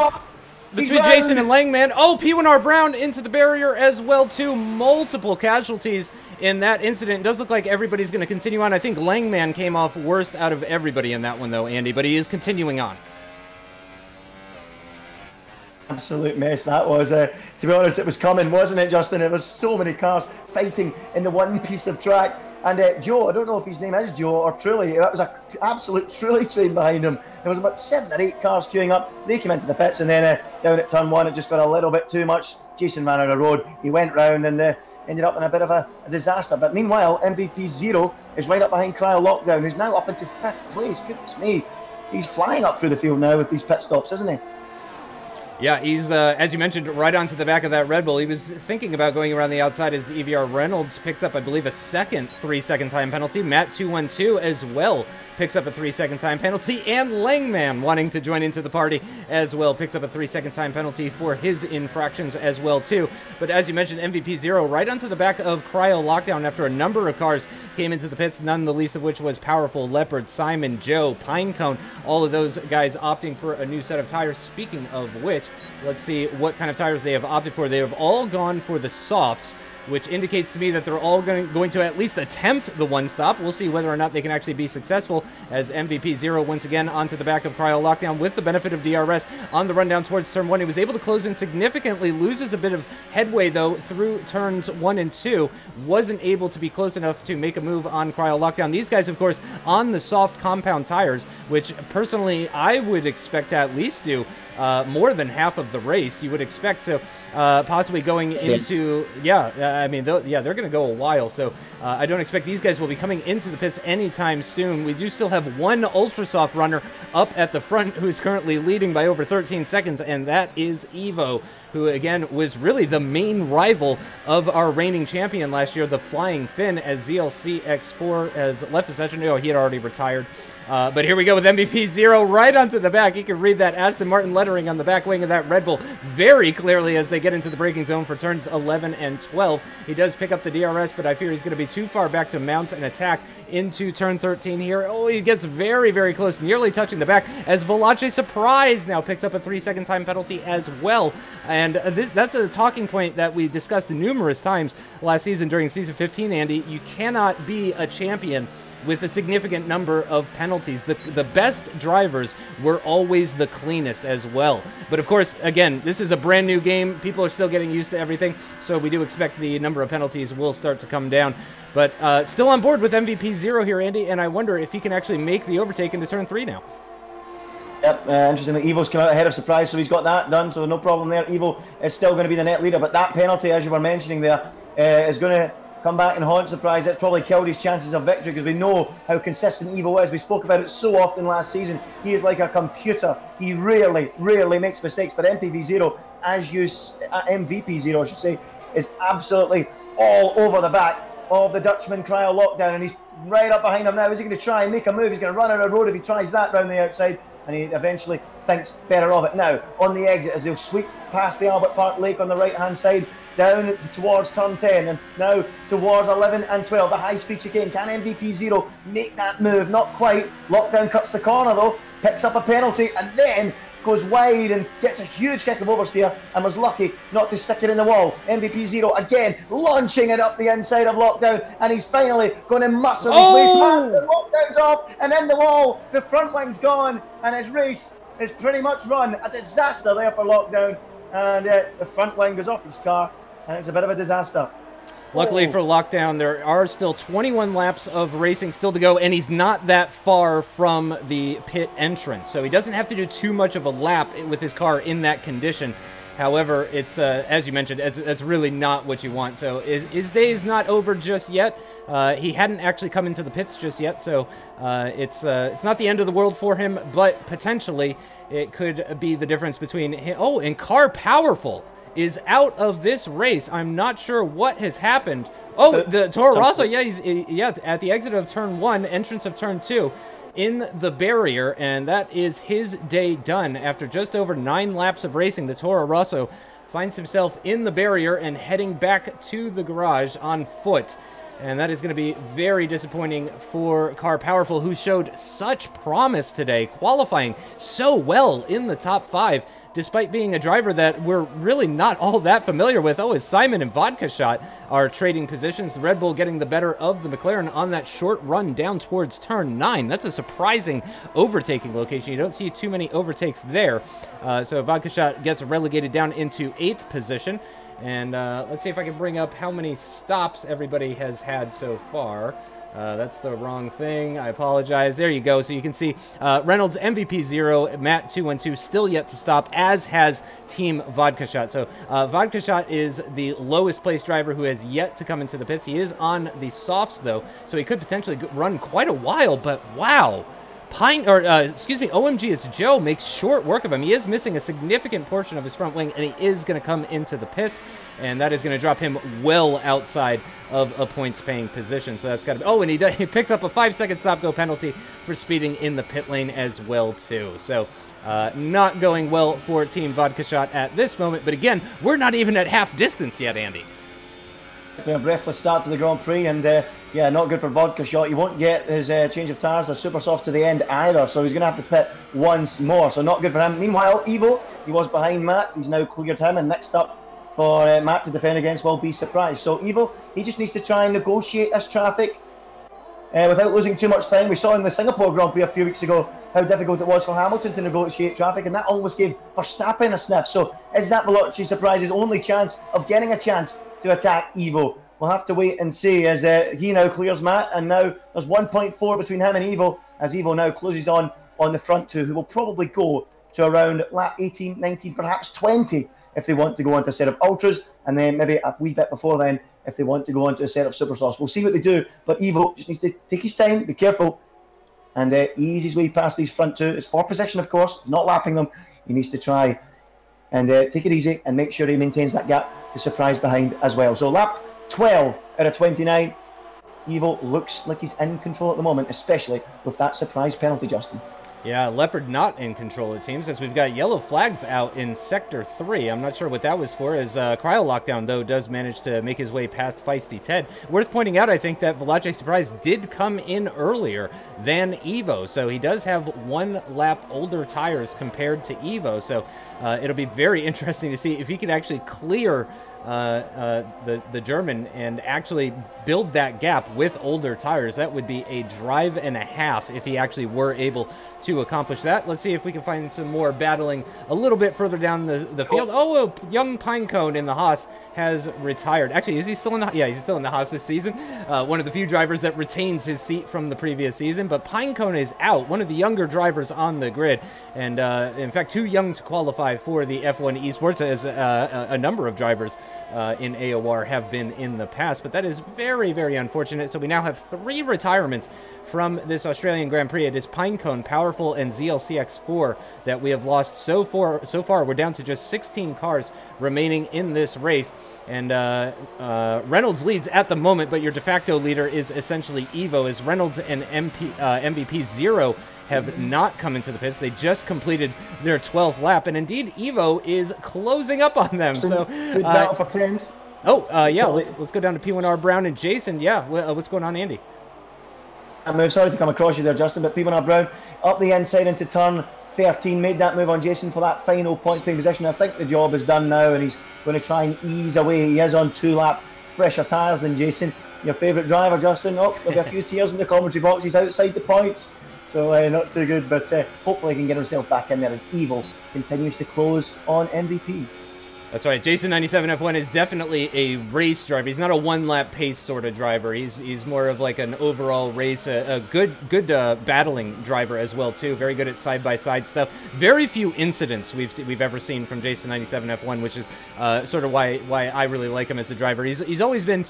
between Jason and Langman. Oh, P1R Brown into the barrier as well, too. Multiple casualties in that incident. It does look like everybody's going to continue on. I think Langman came off worst out of everybody in that one, though, Andy, but he is continuing on. Absolute mess that was. To be honest, it was coming, wasn't it, Justin? There was so many cars fighting in the one piece of track. And Joe, I don't know if his name is Joe or Truly, that was an absolute Truly train behind him. There was about 7 or 8 cars queuing up. They came into the pits, and then down at turn 1, it just got a little bit too much. Jason ran out of road. He went round and ended up in a bit of a disaster. But meanwhile, MVP 0 is right up behind Cryo Lockdown, who's now up into 5th place. Goodness me. He's flying up through the field now with these pit stops, isn't he? Yeah, he's, as you mentioned, right onto the back of that Red Bull. He was thinking about going around the outside as EVR Reynolds picks up, I believe, a second 3-second time penalty. Matt 212 as well picks up a 3-second time penalty, and Langman wanting to join into the party as well picks up a 3-second time penalty for his infractions as well too. But as you mentioned, MVP 0 right onto the back of Cryo Lockdown after a number of cars came into the pits, none the least of which was Powerful, Leopard, Simon, Joe, Pinecone, all of those guys opting for a new set of tires. Speaking of which, let's see what kind of tires they have opted for. They have all gone for the softs, which indicates to me that they're all going to at least attempt the one-stop. We'll see whether or not they can actually be successful, as MVP 0 once again onto the back of Cryo Lockdown with the benefit of DRS on the rundown towards turn 1. He was able to close in significantly, loses a bit of headway, though, through turns 1 and 2. Wasn't able to be close enough to make a move on Cryo Lockdown. These guys, of course, on the soft compound tires, which personally I would expect to at least do more than half of the race. You would expect, so possibly going into, I mean, they're going to go a while, so I don't expect these guys will be coming into the pits anytime soon. We do still have one ultra soft runner up at the front who is currently leading by over 13 seconds, and that is Evo, who again was really the main rival of our reigning champion last year, the Flying Finn, as ZLC X4 has left the session. Oh, he had already retired. But here we go with MVP 0 right onto the back. You can read that Aston Martin lettering on the back wing of that Red Bull very clearly as they get into the braking zone for turns 11 and 12. He does pick up the DRS, but I fear he's going to be too far back to mount an attack into turn 13 here. Oh, he gets very, very close, nearly touching the back, as Velace Surprise now picks up a 3-second time penalty as well. And that's a talking point that we discussed numerous times last season during season 15, Andy. You cannot be a champion with a significant number of penalties. The best drivers were always the cleanest as well. But of course, again, this is a brand new game. People are still getting used to everything, so we do expect the number of penalties will start to come down. But still on board with MVP 0 here, Andy, and I wonder if he can actually make the overtake into turn 3 now. Yep, interestingly, Evo's come out ahead of Surprise, so he's got that done, so no problem there. Evo is still going to be the net leader, but that penalty, as you were mentioning there, is going to come back and haunt Surprise. That's probably killed his chances of victory, because we know how consistent Evo is. We spoke about it so often last season. He is like a computer. He rarely makes mistakes. But MVP 0, MVP 0, I should say, is absolutely all over the back of the Dutchman Cryo Lockdown, and he's right up behind him now. Is he going to try and make a move? He's going to run out of road if he tries that round the outside, and he eventually thinks better of it. Now, on the exit, as they'll sweep past the Albert Park Lake on the right-hand side, down towards turn 10, and now towards 11 and 12, the high-speed chicane. Can MVP 0 make that move? Not quite. Lockdown cuts the corner, though, picks up a penalty, and then goes wide and gets a huge kick of oversteer and was lucky not to stick it in the wall. MVP Zero again launching it up the inside of Lockdown, and he's finally going to muscle his way past the Lockdown's off and in the wall. The front wing's gone and his race is pretty much run. A disaster there for Lockdown, and the front wing goes off his car and it's a bit of a disaster. Luckily for Lockdown, there are still 21 laps of racing still to go, and he's not that far from the pit entrance, so he doesn't have to do too much of a lap with his car in that condition. However, it's as you mentioned, it's really not what you want. So his day is not over just yet. He hadn't actually come into the pits just yet, so it's not the end of the world for him, but potentially it could be the difference between him. Oh, and Car Powerful is out of this race. I'm not sure what has happened. Oh, the Toro Rosso, yeah, he's at the exit of turn 1, entrance of turn 2, in the barrier, and that is his day done. After just over 9 laps of racing, the Toro Rosso finds himself in the barrier and heading back to the garage on foot. And that is going to be very disappointing for Car Powerful, who showed such promise today, qualifying so well in the top 5, despite being a driver that we're really not all that familiar with. Oh, as Simon and Vodka Shot are trading positions, the Red Bull getting the better of the McLaren on that short run down towards turn 9. That's a surprising overtaking location. You don't see too many overtakes there. So Vodka Shot gets relegated down into 8th position. And let's see if I can bring up how many stops everybody has had so far. That's the wrong thing. I apologize. There you go. So you can see Reynolds, MVP 0, Matt 212 still yet to stop, as has Team Vodka Shot. So Vodka Shot is the lowest placed driver who has yet to come into the pits. He is on the softs, though, so he could potentially run quite a while, but wow. OMG, it's Joe makes short work of him. He is missing a significant portion of his front wing, and he is going to come into the pits, and that is going to drop him well outside of a points-paying position. So that's got to be... Oh, and he picks up a 5-second stop-go penalty for speeding in the pit lane as well, too. So not going well for Team Vodka Shot at this moment, but again, we're not even at half distance yet, Andy. It's been a breathless start to the Grand Prix, and yeah, not good for Vodka Shot. He won't get his change of tyres, the super soft to the end either, so he's going to have to pit once more, so not good for him. Meanwhile, Evo, he was behind Matt, he's now cleared him, and next up for Matt to defend against will be Surprise. So Evo, he just needs to try and negotiate this traffic without losing too much time. We saw in the Singapore Grand Prix a few weeks ago how difficult it was for Hamilton to negotiate traffic, and that almost gave Verstappen a sniff. So is that Veloci Surprise's only chance of getting a chance to attack Evo? We'll have to wait and see, as he now clears Matt, and now there's 1.4 between him and Evo, as Evo now closes on the front two, who will probably go to around lap 18, 19, perhaps 20 if they want to go onto a set of Ultras, and then maybe a wee bit before then if they want to go onto a set of Supersauce. We'll see what they do, but Evo just needs to take his time, be careful, and ease his way past these front two. It's for position, of course, not lapping them. He needs to try and take it easy and make sure he maintains that gap to Surprise behind as well. So lap 12 out of 29. Evo looks like he's in control at the moment, especially with that Surprise penalty, Justin. Yeah, Leopard not in control, it seems, as we've got yellow flags out in Sector 3. I'm not sure what that was for, as Cryo Lockdown, though, does manage to make his way past Feisty Ted. Worth pointing out, I think, that Veloci Surprise did come in earlier than Evo, so he does have 1 lap older tires compared to Evo, so it'll be very interesting to see if he can actually clear the German and actually build that gap with older tires. That would be a drive and a half if he actually were able to accomplish that. Let's see if we can find some more battling a little bit further down the field. Oh, young Pinecone in the Haas has retired. Actually, is he still in the... Yeah, he's still in the Haas this season. One of the few drivers that retains his seat from the previous season, but Pinecone is out, one of the younger drivers on the grid, and in fact, too young to qualify for the F1 Esports, as a number of drivers in AOR have been in the past, but that is very, very unfortunate. So we now have 3 retirements from this Australian Grand Prix. It is Pinecone, Powerful, and ZLCX4 that we have lost so far. We're down to just 16 cars remaining in this race, and Reynolds leads at the moment, but your de facto leader is essentially Evo, as Reynolds and MVP 0 have not come into the pits. They just completed their 12th lap, and indeed Evo is closing up on them. So good battle for 10s. Yeah, let's go down to P1R Brown and Jason. Yeah, what's going on, Andy? I'm sorry to come across you there, Justin, but P1R Brown up the inside into turn 13 made that move on Jason for that final points paying position. I think the job is done now, and he's going to try and ease away. He is on 2-lap fresher tyres than Jason. Your favourite driver, Justin? Oh, there'll be a few tears in the commentary box. He's outside the points, so not too good, but hopefully he can get himself back in there as Evo continues to close on MVP. That's right. Jason 97 F1 is definitely a race driver. He's not a one-lap pace sort of driver. He's more of like an overall race, a good battling driver as well too. Very good at side-by-side stuff. Very few incidents we've ever seen from Jason 97 F1, which is sort of why I really like him as a driver. He's always been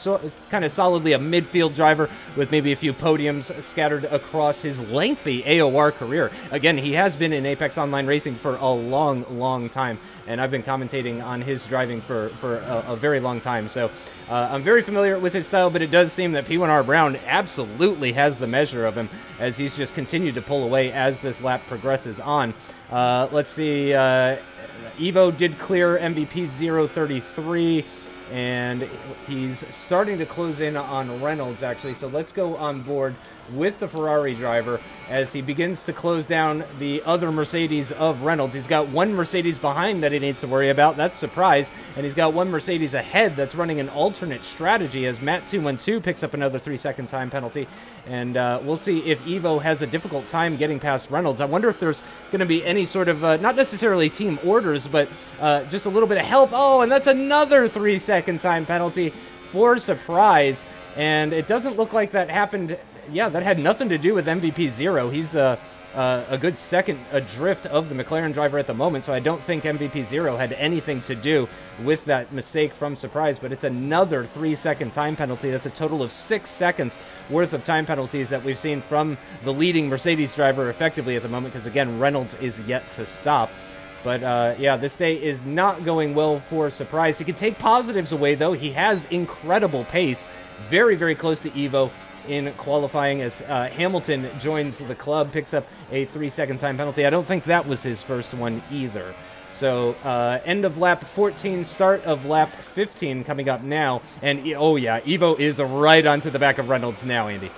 kind of solidly a midfield driver with maybe a few podiums scattered across his lengthy AOR career. Again, he has been in Apex Online Racing for a long time, and I've been commentating on his driving for a very long time, so I'm very familiar with his style, but it does seem that P1R Brown absolutely has the measure of him as he's just continued to pull away as this lap progresses on. Let's see, Evo did clear MVP 033, and he's starting to close in on Reynolds, actually, so let's go on board with the Ferrari driver as he begins to close down the other Mercedes of Reynolds. He's got one Mercedes behind that he needs to worry about. That's Surprise. And he's got one Mercedes ahead that's running an alternate strategy as Matt212 picks up another 3-second time penalty. And we'll see if Evo has a difficult time getting past Reynolds. I wonder if there's going to be any sort of, not necessarily team orders, but just a little bit of help. Oh, and that's another 3-second time penalty for Surprise. And it doesn't look like that happened. Yeah, that had nothing to do with MVP 0. He's a good second adrift of the McLaren driver at the moment, so I don't think MVP 0 had anything to do with that mistake from Surprise, but it's another 3-second time penalty. That's a total of 6 seconds worth of time penalties that we've seen from the leading Mercedes driver effectively at the moment, because again, Reynolds is yet to stop. But yeah, this day is not going well for Surprise. He can take positives away, though. He has incredible pace, very close to Evo in qualifying as Hamilton joins the club, picks up a 3-second time penalty. I don't think that was his first one either. So end of lap 14, start of lap 15 coming up now. And oh yeah, Evo is right onto the back of Reynolds now, Andy.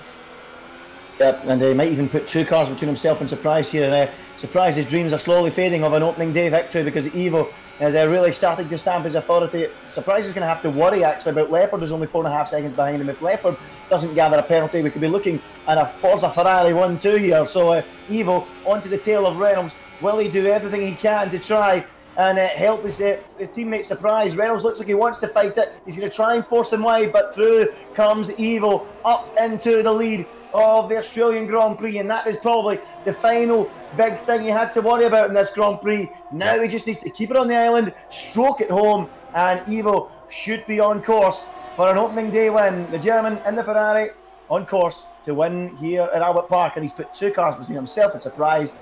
Yep, and he might even put 2 cars between himself and Surprise here. Surprise's dreams are slowly fading of an opening day victory because Evo is really starting to stamp his authority. Surprise is going to have to worry actually about Leopard, who's only 4.5 seconds behind him. If Leopard doesn't gather a penalty, we could be looking at a Forza Ferrari 1-2 here. So Evo onto the tail of Reynolds. Will he do everything he can to try and help his teammate Surprise? Reynolds looks like he wants to fight it. He's going to try and force him wide, but through comes Evo up into the lead of the Australian Grand Prix, and that is probably the final big thing he had to worry about in this Grand Prix. Now he just needs to keep it on the island, stroke it home, and Evo should be on course for an opening day win. The German in the Ferrari on course to win here at Albert Park, and he's put 2 cars between himself and Surprise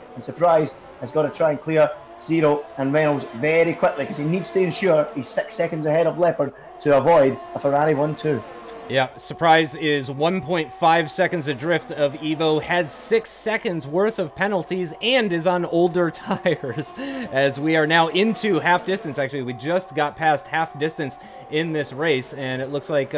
has got to try and clear 0 and Reynolds very quickly because he needs to ensure he's 6 seconds ahead of Leopard to avoid a Ferrari 1-2. Yeah, Surprise is 1.5 seconds adrift of Evo, has 6 seconds worth of penalties, and is on older tires, as we are now into half distance. Actually, we just got past half distance in this race, and it looks like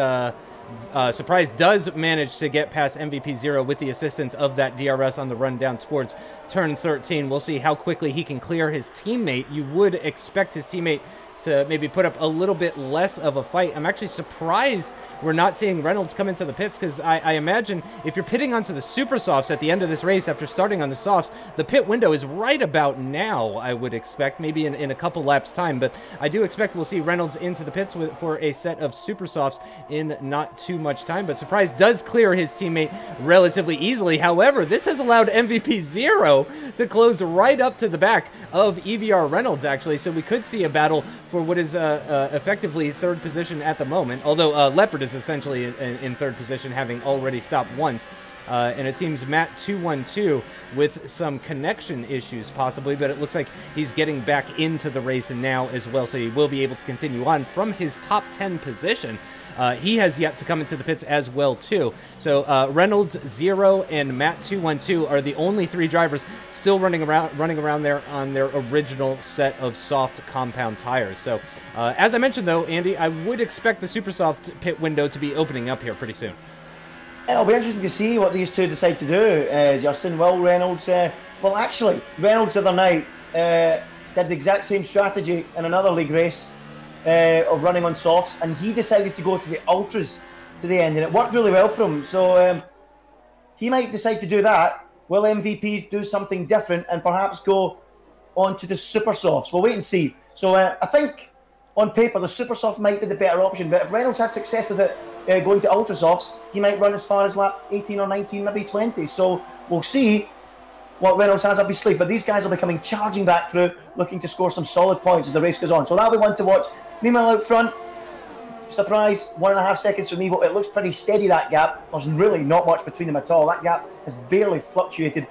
Surprise does manage to get past MVP 0 with the assistance of that DRS on the run down towards turn 13. We'll see how quickly he can clear his teammate. You would expect his teammate to maybe put up a little bit less of a fight. I'm actually surprised we're not seeing Reynolds come into the pits, because I imagine if you're pitting onto the super softs at the end of this race after starting on the softs, the pit window is right about now, I would expect, maybe in a couple laps time, but I do expect we'll see Reynolds into the pits for a set of super softs in not too much time. But Surprise does clear his teammate relatively easily. However, this has allowed MVP 0 to close right up to the back of EVR Reynolds, actually, so we could see a battle for what is effectively third position at the moment, although Leopard is essentially in third position, having already stopped once. And it seems Matt212 with some connection issues possibly, but it looks like he's getting back into the race now as well, so he will be able to continue on from his top 10 position. He has yet to come into the pits as well, too. So Reynolds 0 and Matt212 are the only 3 drivers still running around there on their original set of soft compound tires. So as I mentioned, though, Andy, I would expect the super soft pit window to be opening up here pretty soon. It'll be interesting to see what these two decide to do, Justin. Will Reynolds... well, actually, Reynolds the other night did the exact same strategy in another league race of running on softs, and he decided to go to the ultras to the end, and it worked really well for him. So he might decide to do that. Will MVP do something different and perhaps go on to the super softs? We'll wait and see. So I think on paper the super soft might be the better option, but if Reynolds had success with it going to ultra softs, he might run as far as lap 18 or 19, maybe 20. So we'll see what Reynolds has up his sleeve, but these guys will be coming charging back through, looking to score some solid points as the race goes on. So that'll be one to watch. Meanwhile, out front, surprise, 1.5 seconds from Evo. It looks pretty steady, that gap. There's really not much between them at all. That gap has barely fluctuated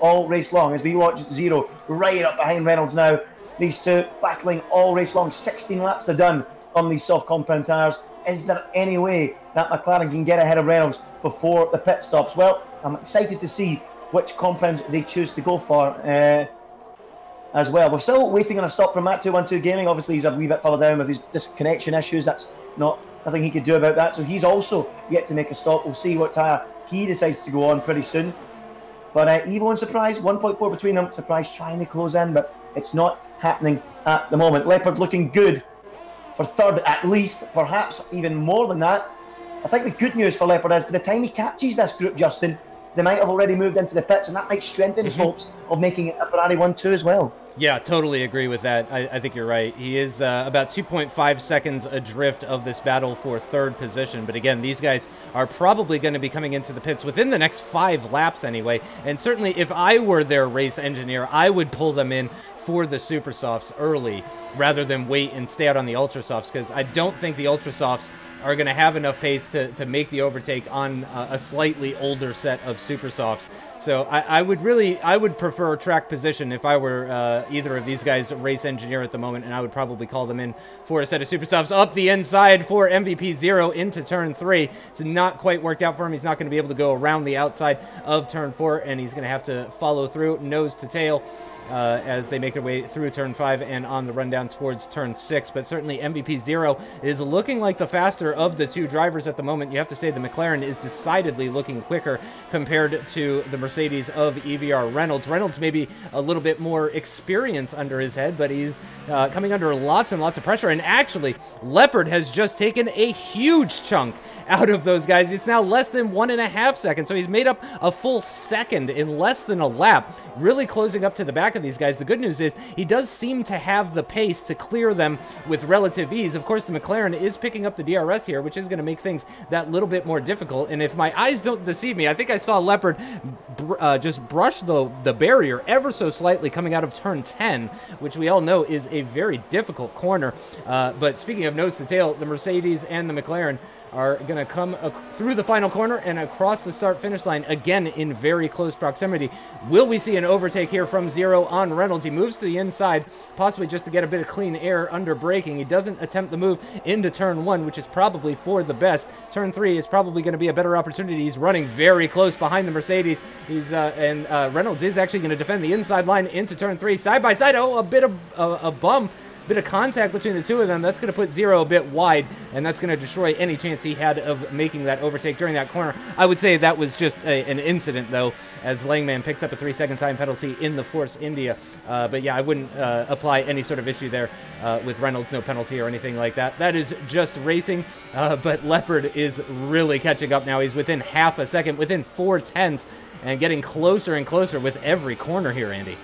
all race long as we watch Zero right up behind Reynolds now. These two battling all race long. 16 laps they're done on these soft compound tyres. Is there any way that McLaren can get ahead of Reynolds before the pit stops? Well, I'm excited to see which compounds they choose to go for as well. We're still waiting on a stop from Matt212 Gaming. Obviously, he's a wee bit further down with his disconnection issues. That's nothing he could do about that. So he's also yet to make a stop. We'll see what tyre he decides to go on pretty soon. But Evo and Surprise, 1.4 between them. Surprise trying to close in, but it's not happening at the moment. Leopard looking good for third at least, perhaps even more than that. I think the good news for Leopard is by the time he catches this group, Justin, they might have already moved into the pits, and that might strengthen his hopes of making it a Ferrari 1-2 as well. Yeah, totally agree with that. I think you're right. He is about 2.5 seconds adrift of this battle for third position. But again, these guys are probably going to be coming into the pits within the next 5 laps anyway. And certainly if I were their race engineer, I would pull them in for the super softs early rather than wait and stay out on the ultra softs, because I don't think the ultra softs are going to have enough pace to make the overtake on a slightly older set of super softs. So I would prefer track position if I were either of these guys race engineer at the moment, and I would probably call them in for a set of super softs up the inside for MVP Zero into turn 3. It's not quite worked out for him. He's not going to be able to go around the outside of turn 4, and he's going to have to follow through nose to tail as they make their way through turn 5 and on the rundown towards turn 6. But certainly MVP Zero is looking like the faster of the two drivers at the moment. You have to say the McLaren is decidedly looking quicker compared to the Mercedes of EVR Reynolds. Reynolds maybe a little bit more experience under his head, but he's coming under lots and lots of pressure. And actually, Leopard has just taken a huge chunk out of those guys. It's now less than 1.5 seconds, so he's made up a full second in less than a lap, really closing up to the back of these guys. The good news is he does seem to have the pace to clear them with relative ease. Of course, the McLaren is picking up the DRS here, which is going to make things that little bit more difficult. And if my eyes don't deceive me, I think I saw Leopard just brush the barrier ever so slightly coming out of turn 10, which we all know is a very difficult corner. But speaking of nose to tail, the Mercedes and the McLaren are going to come through the final corner and across the start-finish line, again in very close proximity. Will we see an overtake here from Zero on Reynolds? He moves to the inside, possibly just to get a bit of clean air under braking. He doesn't attempt the move into turn 1, which is probably for the best. Turn 3 is probably going to be a better opportunity. He's running very close behind the Mercedes. Reynolds is actually going to defend the inside line into turn 3. Side by side, a bit of a bump. Bit of contact between the two of them. That's going to put Zero a bit wide, and that's going to destroy any chance he had of making that overtake during that corner. I would say that was just an incident, though, as Langman picks up a 3-second time penalty in the Force India. But yeah, I wouldn't apply any sort of issue there with Reynolds, no penalty or anything like that. That is just racing, but Leopard is really catching up now. He's within half a second, within 4/10, and getting closer and closer with every corner here, Andy.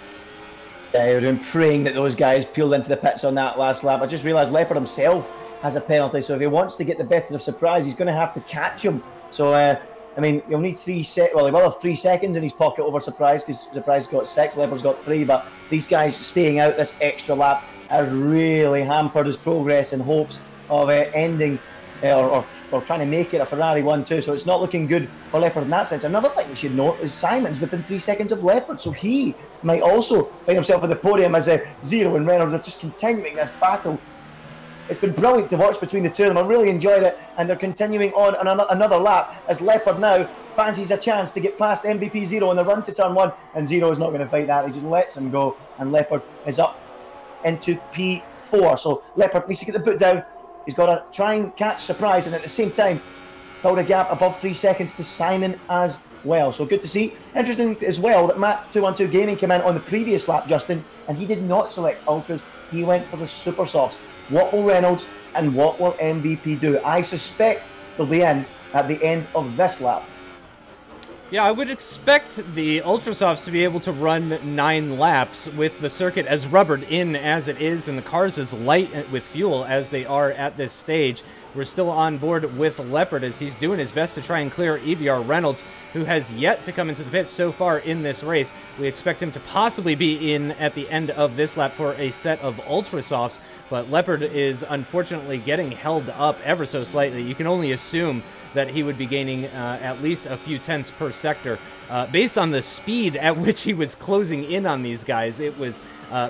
Yeah, I've been praying that those guys peeled into the pits on that last lap. I just realised Leopard himself has a penalty, so if he wants to get the better of Surprise, he's going to have to catch him. So, I mean, he'll need 3 seconds. Well, he will have 3 seconds in his pocket over Surprise, because Surprise got 6, Leopard's got 3. But these guys staying out this extra lap has really hampered his progress and hopes of ending or trying to make it a Ferrari 1-2. So it's not looking good for Leopard in that sense. Another thing we should note is Simon's within 3 seconds of Leopard, so he might also find himself on the podium as Zero and Reynolds are just continuing this battle. It's been brilliant to watch between the two of them. I really enjoyed it, and they're continuing on another lap as Leopard now fancies a chance to get past MVP Zero on the run to turn 1, and Zero is not going to fight that. He just lets him go, and Leopard is up into P4. So Leopard needs to get the boot down. He's got to try and catch Surprise, and at the same time, build a gap above 3 seconds to Simon as well. So good to see. Interesting as well that Matt212 Gaming came in on the previous lap, Justin, and he did not select Ultras. He went for the Super Softs. What will Reynolds and what will MVP do? I suspect they'll be in at the end of this lap. Yeah, I would expect the Ultrasofts to be able to run 9 laps with the circuit as rubbered in as it is and the cars as light with fuel as they are at this stage. We're still on board with Leopard as he's doing his best to try and clear EVR Reynolds, who has yet to come into the pits so far in this race. We expect him to possibly be in at the end of this lap for a set of Ultrasofts, but Leopard is unfortunately getting held up ever so slightly. You can only assume that he would be gaining at least a few tenths per sector. Based on the speed at which he was closing in on these guys, it was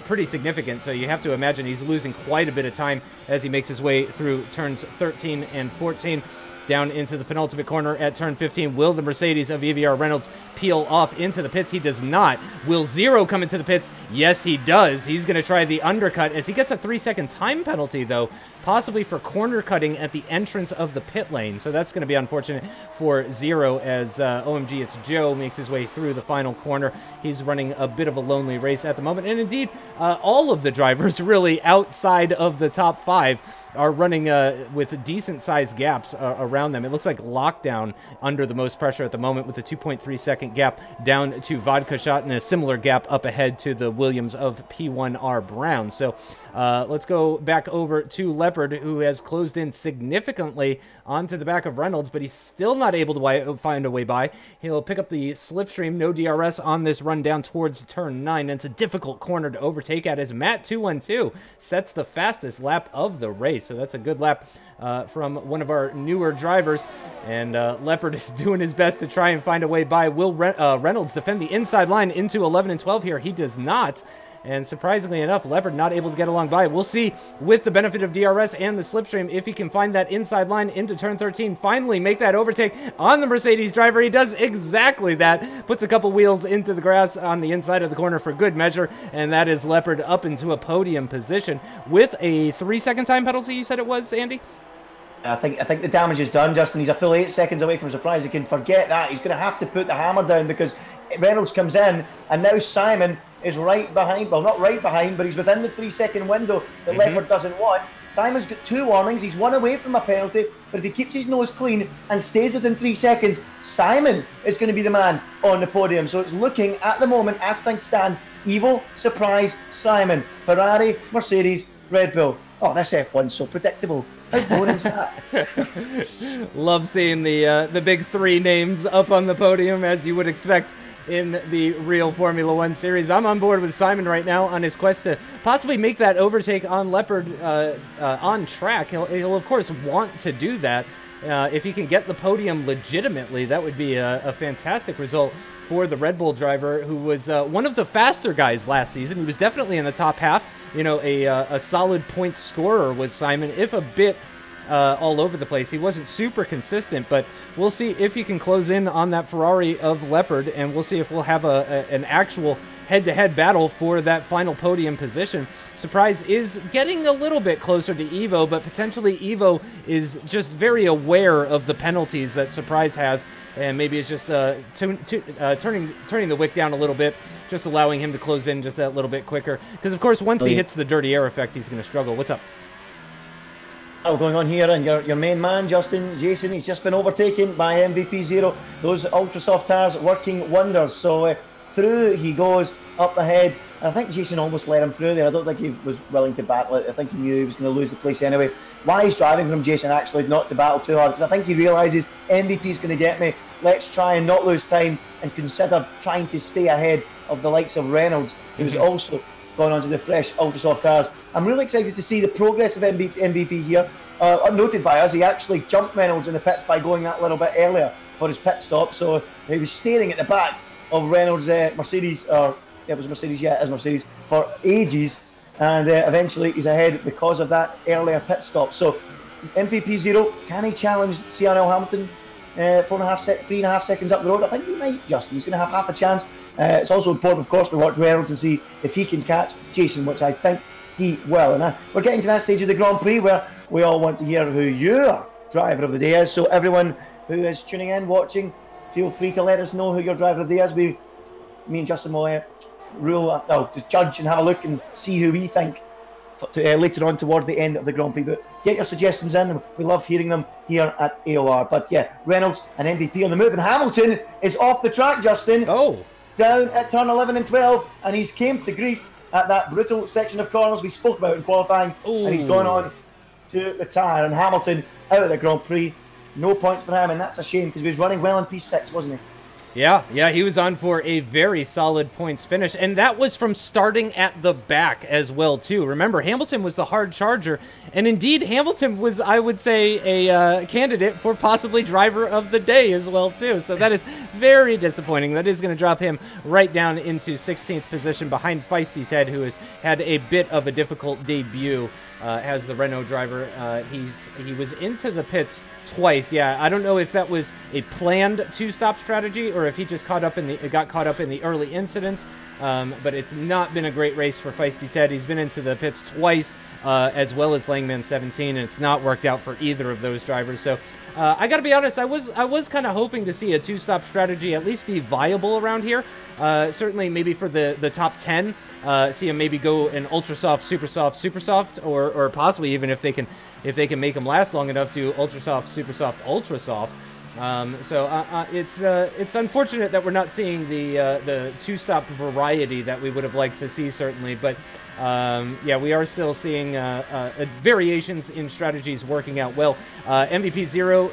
pretty significant, so you have to imagine he's losing quite a bit of time as he makes his way through turns 13 and 14. Down into the penultimate corner at turn 15. Will the Mercedes of EVR Reynolds peel off into the pits? He does not. Will Zero come into the pits? Yes, he does. He's going to try the undercut as he gets a 3-second time penalty, though, possibly for corner cutting at the entrance of the pit lane. So that's going to be unfortunate for Zero as OMG It's Joe makes his way through the final corner. He's running a bit of a lonely race at the moment. And indeed, all of the drivers really outside of the top 5 are running with decent-sized gaps around them. It looks like Lockdown under the most pressure at the moment with a 2.3-second gap down to Vodka Shot and a similar gap up ahead to the Williams of P1R Brown. So let's go back over to Leopard, who has closed in significantly onto the back of Reynolds, but he's still not able to find a way by. He'll pick up the slipstream, no DRS on this run down towards turn 9, and it's a difficult corner to overtake at as Matt212 sets the fastest lap of the race. So that's a good lap from one of our newer drivers, and Leopard is doing his best to try and find a way by. Will Reynolds defend the inside line into 11 and 12 here? He does not. And surprisingly enough, Leopard not able to get along by. We'll see with the benefit of DRS and the slipstream if he can find that inside line into turn 13. Finally make that overtake on the Mercedes driver. He does exactly that. Puts a couple wheels into the grass on the inside of the corner for good measure. And that is Leopard up into a podium position with a 3-second time penalty, you said it was, Andy? I think the damage is done, Justin. He's a full 8 seconds away from surprise. He can forget that. He's going to have to put the hammer down because Reynolds comes in, and now Simon is right behind. Well, not right behind, but he's within the 3-second window that Leopard doesn't want. Simon's got 2 warnings. He's 1 away from a penalty, but if he keeps his nose clean and stays within 3 seconds, Simon is going to be the man on the podium. So it's looking at the moment, as things stand, Evo, Surprise, Simon, Ferrari, Mercedes, Red Bull. Oh, this F1's so predictable. How boring is that? Love seeing the big 3 names up on the podium, as you would expect in the real Formula One series. I'm on board with Simon right now on his quest to possibly make that overtake on Leopard on track. He'll of course want to do that. If he can get the podium legitimately, that would be a fantastic result for the Red Bull driver, who was one of the faster guys last season. He was definitely in the top half. You know, a solid point scorer was Simon, if a bit all over the place. He wasn't super consistent, but we'll see if he can close in on that Ferrari of Leopard, and we'll see if we'll have an actual head-to-head battle for that final podium position. Surprise is getting a little bit closer to Evo, but potentially Evo is just very aware of the penalties that Surprise has, and maybe it's just turning the wick down a little bit, just allowing him to close in just that little bit quicker. Because, of course, once he hits the dirty air effect, he's going to struggle. What's up? Oh, going on here, and your main man, Justin, Jason, he's just been overtaken by MVP Zero. Those Ultrasoft tires working wonders. So through he goes, up ahead. And I think Jason almost let him through there. I don't think he was willing to battle it. I think he knew he was going to lose the place anyway. Wise driving from Jason, actually, not to battle too hard, because I think he realises MVP's going to get me. Let's try and not lose time and consider trying to stay ahead of the likes of Reynolds, who was also going on to the fresh Ultrasoft tires. I'm really excited to see the progress of MVP here. Noted by us, he actually jumped Reynolds in the pits by going that little bit earlier for his pit stop. So he was staring at the back of Reynolds' Mercedes, or it was Mercedes, yeah, it is Mercedes, for ages. And eventually he's ahead because of that earlier pit stop. So MVP Zero, can he challenge CRL Hamilton 3.5 seconds up the road? I think he might, Justin. He's going to have half a chance. It's also important, of course, we watch Reynolds and see if he can catch Jason, which I think he will. And we're getting to that stage of the Grand Prix where we all want to hear who your driver of the day is. So everyone who is tuning in, watching, feel free to let us know who your driver of the day is. Me and Justin will just judge and have a look and see who we think later on towards the end of the Grand Prix. But get your suggestions in. We love hearing them here at AOR. But yeah, Reynolds and MVP on the move, and Hamilton is off the track, Justin. Oh. Down at turn 11 and 12, and he's came to grief at that brutal section of corners we spoke about in qualifying. Ooh. And he's gone on to retire, and Hamilton out of the Grand Prix. No points for him, and that's a shame because he was running well in P6, wasn't he? Yeah, he was on for a very solid points finish, and that was from starting at the back as well, too. Remember, Hamilton was the hard charger, and indeed, Hamilton was, I would say, a candidate for possibly driver of the day as well, too. So that is very disappointing. That is going to drop him right down into 16th position behind Feisty Ted, who has had a bit of a difficult debut as the Renault driver. He was into the pits twice. Yeah, I don't know if that was a planned two-stop strategy or if he just got caught up in the early incidents. But it's not been a great race for Feisty Ted. He's been into the pits twice, as well as Langman 17, and it's not worked out for either of those drivers. So I got to be honest, I was kind of hoping to see a two-stop strategy at least be viable around here. Certainly, maybe for the top 10, see him maybe go an ultra soft, super soft, or possibly even if they can make them last long enough to ultra soft, super soft, ultra soft. It's unfortunate that we're not seeing the two-stop variety that we would have liked to see, certainly, but yeah, we are still seeing variations in strategies working out well. MVP 0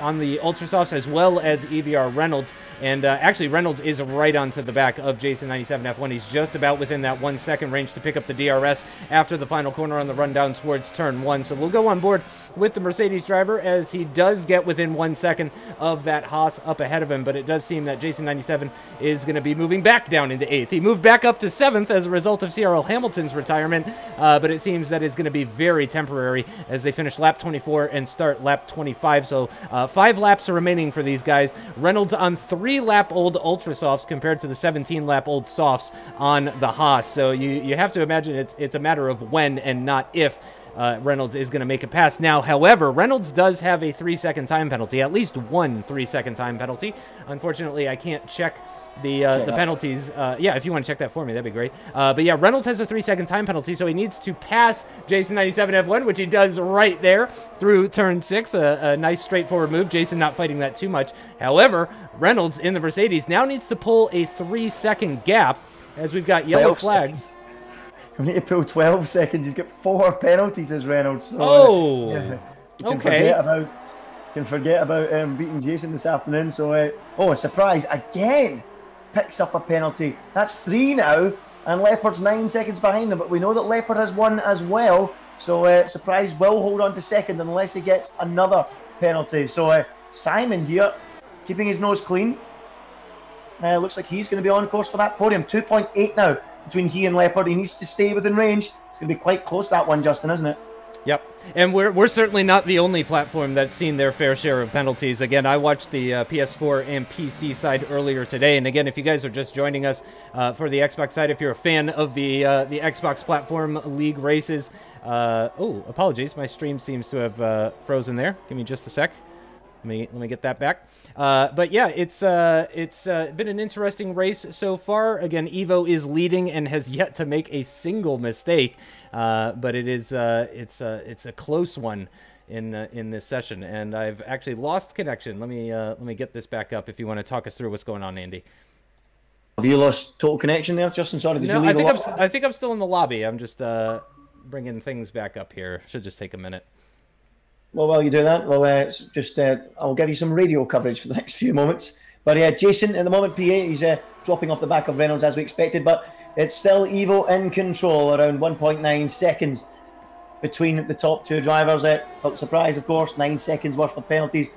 on the ultra softs, as well as EVR Reynolds. And actually, Reynolds is right onto the back of Jason 97 F1. He's just about within that 1 second range to pick up the DRS after the final corner on the run down towards turn 1. So we'll go on board with the Mercedes driver as he does get within 1 second of that Haas up ahead of him. But it does seem that Jason 97 is going to be moving back down into 8th. He moved back up to 7th as a result of CRL Hamilton's retirement, but it seems that is going to be very temporary as they finish lap 24 and start lap 25. So 5 laps are remaining for these guys. Reynolds on 3-lap-old Ultra Softs compared to the 17-lap-old Softs on the Haas. So you have to imagine it's a matter of when and not if Reynolds is going to make it past. Now, however, Reynolds does have a 3-second time penalty, at least one 3-second time penalty. Unfortunately, I can't check the penalties. Yeah, if you want to check that for me, that'd be great. But yeah, Reynolds has a 3-second time penalty, so he needs to pass Jason 97 F1, which he does right there through turn 6. A nice straightforward move. Jason not fighting that too much. However, Reynolds in the Mercedes now needs to pull a 3-second gap as we've got yellow flags. We need to pull 12 seconds. He's got 4 penalties as Reynolds. So, yeah. Okay. Can forget about beating Jason this afternoon. So, a surprise again. Picks up a penalty. That's 3 now, and Leopard's 9 seconds behind him. But we know that Leopard has 1 as well. So, surprise will hold on to second unless he gets another penalty. So, Simon here, keeping his nose clean. Looks like he's going to be on course for that podium. 2.8 now between he and Leopard. He needs to stay within range. It's going to be quite close, that one, Justin, isn't it? Yep, and we're certainly not the only platform that's seen their fair share of penalties. Again, I watched the PS4 and PC side earlier today, and again, if you guys are just joining us for the Xbox side, if you're a fan of the Xbox platform league races, oh, apologies, my stream seems to have frozen there. Give me just a sec. Let me get that back. But yeah, it's been an interesting race so far. Again, Evo is leading and has yet to make a single mistake. But it's a close one in this session, and I've actually lost connection. Let me get this back up if you want to talk us through what's going on, Andy. Have you lost total connection there, Justin? Sorry, did you leave? I think I'm still in the lobby. I'm just bringing things back up here. Should just take a minute. Well, while you do that, I'll give you some radio coverage for the next few moments. But Jason, at the moment, P8, he's dropping off the back of Reynolds as we expected, but it's still Evo in control, around 1.9 seconds between the top 2 drivers. Surprise, of course, 9 seconds worth of penalties.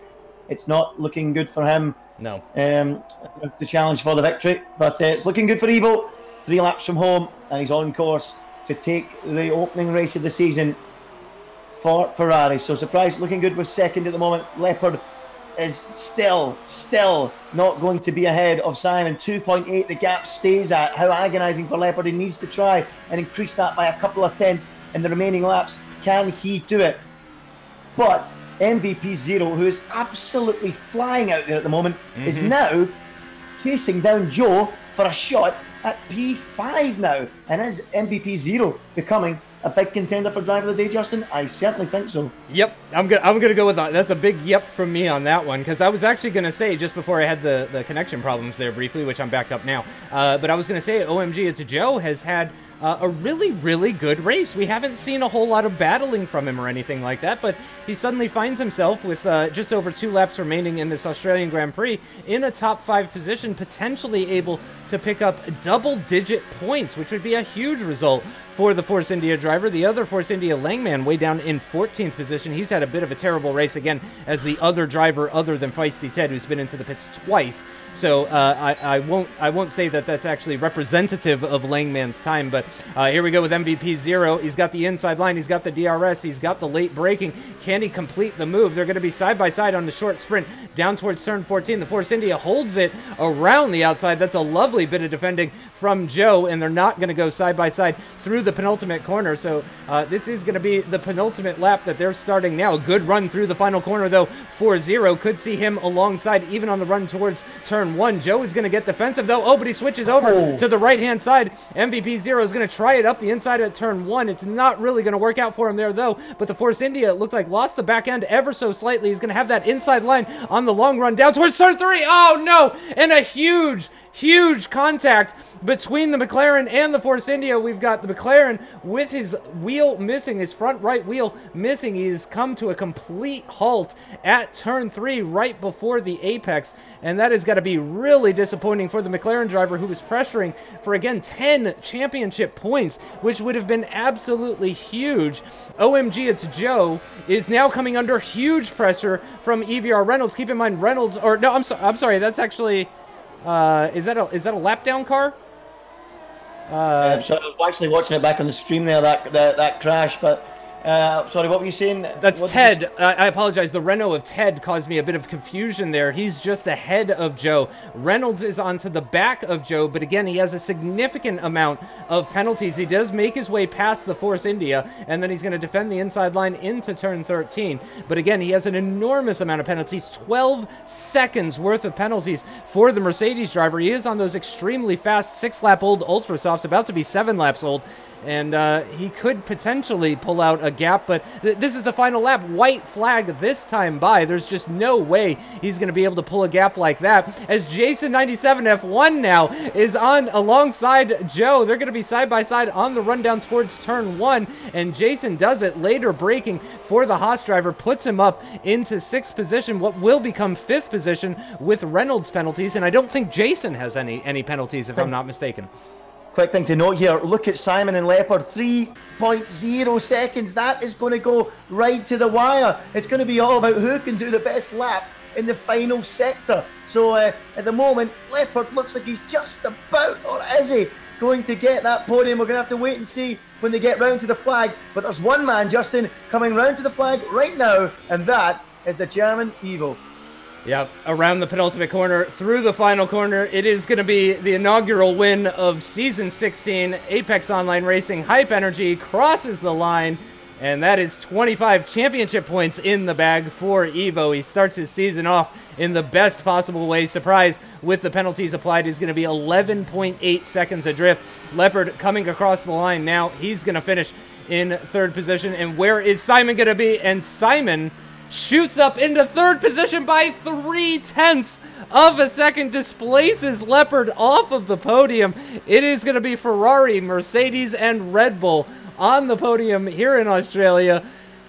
It's not looking good for him. No. The challenge for the victory, but it's looking good for Evo. 3 laps from home, and he's on course to take the opening race of the season for Ferrari. So surprise, looking good with second at the moment. Leopard is still not going to be ahead of Simon. 2.8 the gap stays at. How agonising for Leopard. He needs to try and increase that by a couple of tenths in the remaining laps. Can he do it? But MVP Zero, who is absolutely flying out there at the moment, is now chasing down Joe for a shot at P5 now. And is MVP Zero becoming a big contender for Driver of the Day, Justin? I certainly think so. Yep, I'm gonna go with that. That's a big yep from me on that one, because I was actually gonna say, just before I had the connection problems there briefly, which I'm back up now, but I was gonna say OMG, it's Joe has had a really, really good race. We haven't seen a whole lot of battling from him or anything like that, but he suddenly finds himself with just over 2 laps remaining in this Australian Grand Prix in a top 5 position, potentially able to pick up double-digit points, which would be a huge result for the Force India driver. The other Force India Langman way down in 14th position. He's had a bit of a terrible race again as the other driver other than Feisty Ted, who's been into the pits twice. So I won't say that that's actually representative of Langman's time, but here we go with MVP Zero. He's got the inside line, he's got the DRS, he's got the late braking. Can he complete the move? They're going to be side by side on the short sprint down towards turn 14. The Force India holds it around the outside. That's a lovely bit of defending from Joe, and they're not going to go side by side through the penultimate corner. So this is going to be the penultimate lap that they're starting now. A good run through the final corner, though, for Zero. Could see him alongside even on the run towards turn 1. Joe is going to get defensive, though. Oh, but he switches over to the right-hand side. MVP Zero is going to try it up the inside at turn 1. It's not really going to work out for him there, though. But the Force India, it looked like, lost the back end ever so slightly. He's going to have that inside line on the long run down towards turn 3. Oh, no! And a huge contact between the McLaren and the Force India. We've got the McLaren with his wheel missing, his front right wheel missing. He's come to a complete halt at turn 3 right before the apex, and that has got to be really disappointing for the McLaren driver, who was pressuring for, again, 10 championship points, which would have been absolutely huge. OMG, it's Joe, is now coming under huge pressure from EVR Reynolds. Keep in mind, Reynolds, or no, I'm sorry, that's actually... is that a lap down car? So I was actually watching it back on the stream there, that crash, but sorry, what were you saying? That's Ted. I apologize. The Renault of Ted caused me a bit of confusion there. He's just ahead of Joe. Reynolds is onto the back of Joe, but again, he has a significant amount of penalties. He does make his way past the Force India, and then he's going to defend the inside line into turn 13. But again, he has an enormous amount of penalties, 12 seconds worth of penalties for the Mercedes driver. He is on those extremely fast 6-lap-old Ultra Softs, about to be 7 laps old. And he could potentially pull out a gap, but this is the final lap. White flag this time by. There's just no way he's going to be able to pull a gap like that. As Jason97F1 now is on alongside Joe. They're going to be side by side on the run down towards turn 1, and Jason does it. Later braking for the Haas driver puts him up into 6th position, what will become 5th position with Reynolds penalties, and I don't think Jason has any penalties, if I'm not mistaken. Quick thing to note here, look at Simon and Leopard, 3.0 seconds. That is going to go right to the wire. It's going to be all about who can do the best lap in the final sector. So at the moment, Leopard looks like he's just about, or is he, going to get that podium? We're going to have to wait and see when they get round to the flag. But there's one man, Justin, coming round to the flag right now, and that is the German Evo. Yep, around the penultimate corner, through the final corner. It is going to be the inaugural win of Season 16. Apex Online Racing Hype Energy crosses the line, and that is 25 championship points in the bag for Evo. He starts his season off in the best possible way. Surprise, with the penalties applied, is going to be 11.8 seconds adrift. Leopard coming across the line now. He's going to finish in 3rd position. And where is Simon going to be? And Simon shoots up into 3rd position by 0.3 of a second, displaces Leopard off of the podium. It is going to be Ferrari, Mercedes, and Red Bull on the podium here in Australia.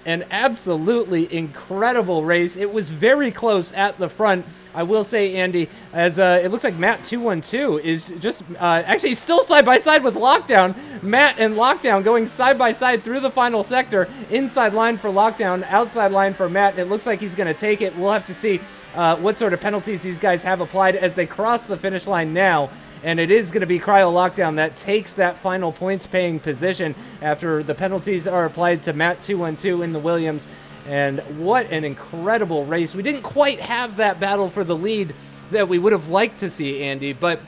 An absolutely incredible race. It was very close at the front, I will say, Andy, as it looks like Matt212 is just actually still side by side with Lockdown. Matt and Lockdown going side by side through the final sector. Inside line for Lockdown, outside line for Matt. It looks like he's going to take it. We'll have to see what sort of penalties these guys have applied as they cross the finish line now. And it is going to be Cryo Lockdown that takes that final points-paying position after the penalties are applied to Matt212 in the Williams. And what an incredible race. We didn't quite have that battle for the lead that we would have liked to see, Andy, but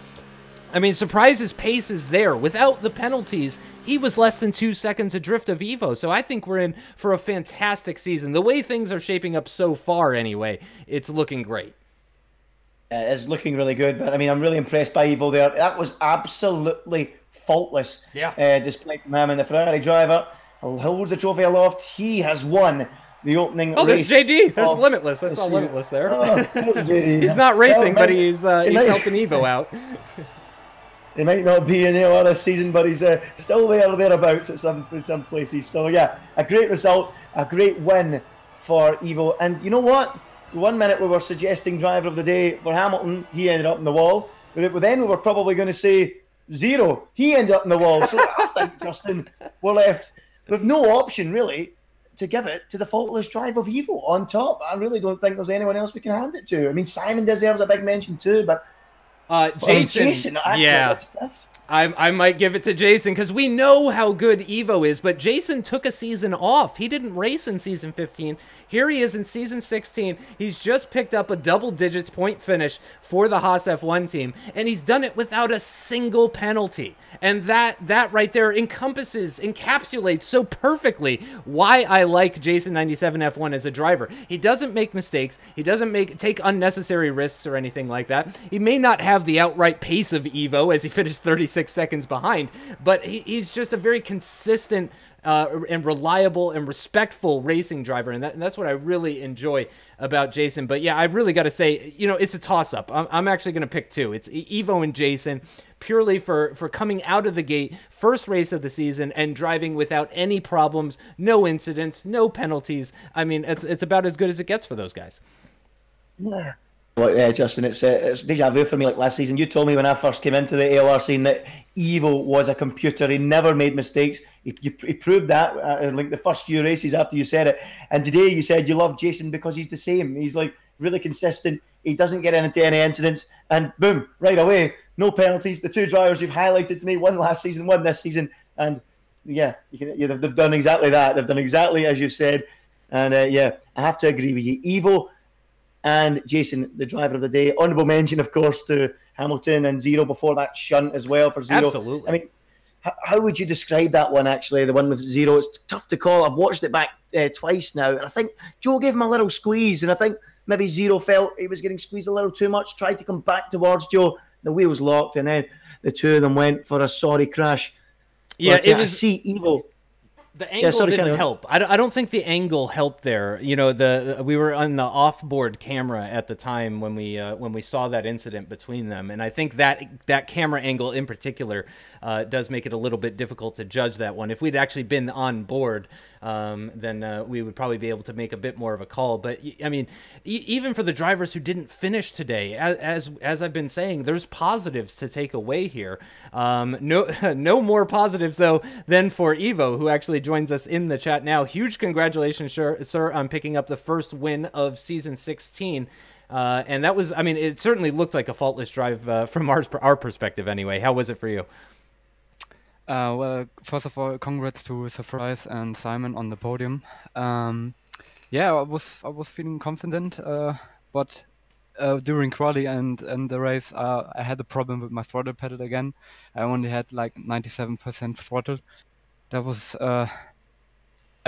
I mean, Surprise's pace is there. Without the penalties, he was less than 2 seconds adrift of Evo. So I think we're in for a fantastic season. The way things are shaping up so far anyway, it's looking great. It's looking really good, but I mean, I'm really impressed by Evo there. That was absolutely faultless. Yeah. Display from him, and the Ferrari driver holds the trophy aloft. He has won the opening race. There's JD. There's Limitless. I saw Limitless there. He's not racing, but he's helping Evo out. He might not be in AOR this season, but he's still there or thereabouts at some places. So yeah, a great result, a great win for Evo. And you know what? 1 minute we were suggesting driver of the day for Hamilton. He ended up in the wall. But then we were probably going to say Zero. He ended up in the wall. So I think, Justin, we're left with no option really to give it to the faultless drive of Evo on top. I really don't think there's anyone else we can hand it to. I mean, Simon deserves a big mention too, but Jason, yeah. I might give it to Jason because we know how good Evo is, but Jason took a season off. He didn't race in Season 15. Here he is in Season 16. He's just picked up a double-digits point finish for the Haas F1 team, and he's done it without a single penalty. And that right there encapsulates so perfectly why I like Jason 97 F1 as a driver. He doesn't make mistakes. He doesn't take unnecessary risks or anything like that. He may not have the outright pace of Evo as he finished 36 seconds behind, but he's just a very consistent and reliable and respectful racing driver, and that's what I really enjoy about Jason. But yeah, I really got to say, you know, it's a toss-up. I'm actually going to pick two. It's Evo and Jason, purely for coming out of the gate, first race of the season, and driving without any problems, no incidents, no penalties. I mean, it's about as good as it gets for those guys. Yeah. Well, yeah, Justin, it's deja vu for me. Like last season, you told me when I first came into the AOR scene that Evo was a computer. He never made mistakes. He proved that like the first few races after you said it. And today you said you love Jason because he's the same. He's like really consistent. He doesn't get into any incidents. And boom, right away, no penalties. The two drivers you've highlighted to me, one last season, one this season. And yeah, they've done exactly that. They've done exactly as you said. And yeah, I have to agree with you. Evo and Jason, the driver of the day. Honourable mention, of course, to Hamilton and Zero before that shunt as well for Zero. Absolutely. I mean, how would you describe that one, actually, the one with Zero? It's tough to call. I've watched it back twice now, and I think Joe gave him a little squeeze, and I think maybe Zero felt he was getting squeezed a little too much, tried to come back towards Joe. The wheels locked, and then the two of them went for a sorry crash. Yeah, but, it was... I see Evo... The angle didn't help. I don't think the angle helped there. You know, we were on the off-board camera at the time when we saw that incident between them, and I think that camera angle in particular does make it a little bit difficult to judge that one. If we'd actually been on board, then we would probably be able to make a bit more of a call. But I mean, even for the drivers who didn't finish today, as I've been saying, there's positives to take away here. No more positives though than for Evo, who actually joins us in the chat now. Huge congratulations, sir, on picking up the first win of Season 16. And that was, I mean, it certainly looked like a faultless drive from our perspective anyway. How was it for you? Well, first of all, congrats to Surprise and Simon on the podium. Yeah, I was feeling confident, but during quali and the race, I had a problem with my throttle pedal again. I only had like 97% throttle. That was a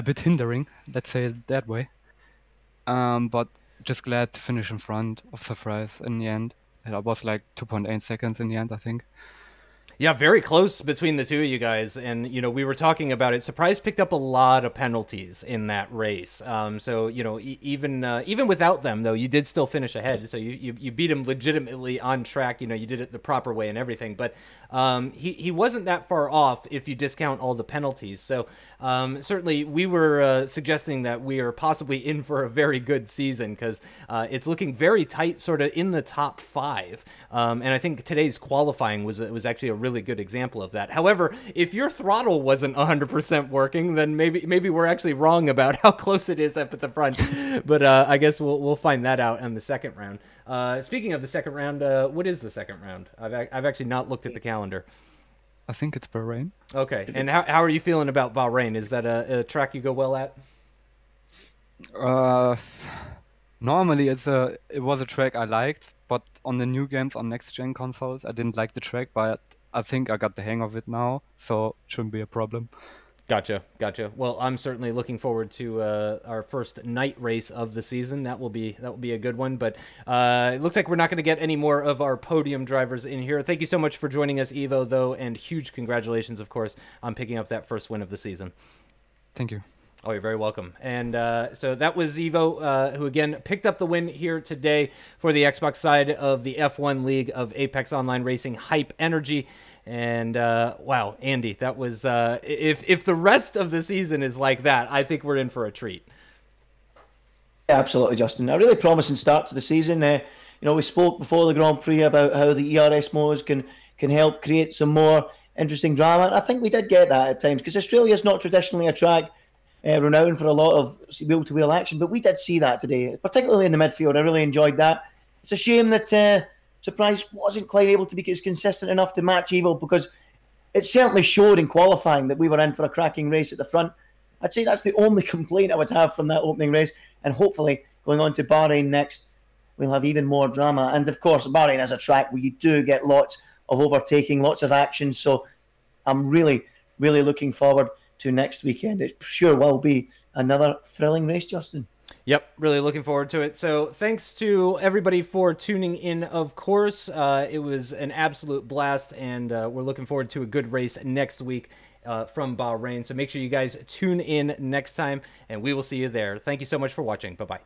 bit hindering, let's say it that way. But just glad to finish in front of Surprise in the end. I was like 2.8 seconds in the end, I think. Yeah, very close between the two of you guys, and you know, we were talking about it. Surprise picked up a lot of penalties in that race, so you know, even without them though, you did still finish ahead. So you beat him legitimately on track. You know, you did it the proper way and everything. But he wasn't that far off if you discount all the penalties. So certainly we were suggesting that we are possibly in for a very good season because it's looking very tight, sort of in the top 5. And I think today's qualifying was actually a really good example of that. However, if your throttle wasn't 100% working, then maybe we're actually wrong about how close it is up at the front. But I guess we'll find that out in the second round. Speaking of the second round, what is the second round? I've actually not looked at the calendar. I think it's Bahrain. Okay, and how are you feeling about Bahrain? Is that a track you go well at? Normally it was a track I liked, but on the new games on next-gen consoles, I didn't like the track, but I think I got the hang of it now, so it shouldn't be a problem. Gotcha. Well, I'm certainly looking forward to our first night race of the season. That will be a good one. But it looks like we're not going to get any more of our podium drivers in here. Thank you so much for joining us, Evo, though, and huge congratulations, of course, on picking up that first win of the season. Thank you. Oh, you're very welcome. And so that was Evo, who again picked up the win here today for the Xbox side of the F1 League of Apex Online Racing Hype Energy. And wow, Andy, that was if the rest of the season is like that, I think we're in for a treat. Yeah, absolutely, Justin. A really promising start to the season. You know, we spoke before the Grand Prix about how the ERS modes can help create some more interesting drama. And I think we did get that at times, because Australia is not traditionally a track renowned for a lot of wheel-to-wheel action, but we did see that today, particularly in the midfield. I really enjoyed that. It's a shame that Surprise wasn't quite able to be as consistent enough to match Evo, because it certainly showed in qualifying that we were in for a cracking race at the front. I'd say that's the only complaint I would have from that opening race, and hopefully going on to Bahrain next, we'll have even more drama. And of course, Bahrain is a track where you do get lots of overtaking, lots of action, so I'm really, really looking forward to next weekend. It sure will be another thrilling race, Justin. Yep, really looking forward to it. So thanks to everybody for tuning in, of course. It was an absolute blast, and we're looking forward to a good race next week from Bahrain. So make sure you guys tune in next time, and we will see you there. Thank you so much for watching. Bye-bye.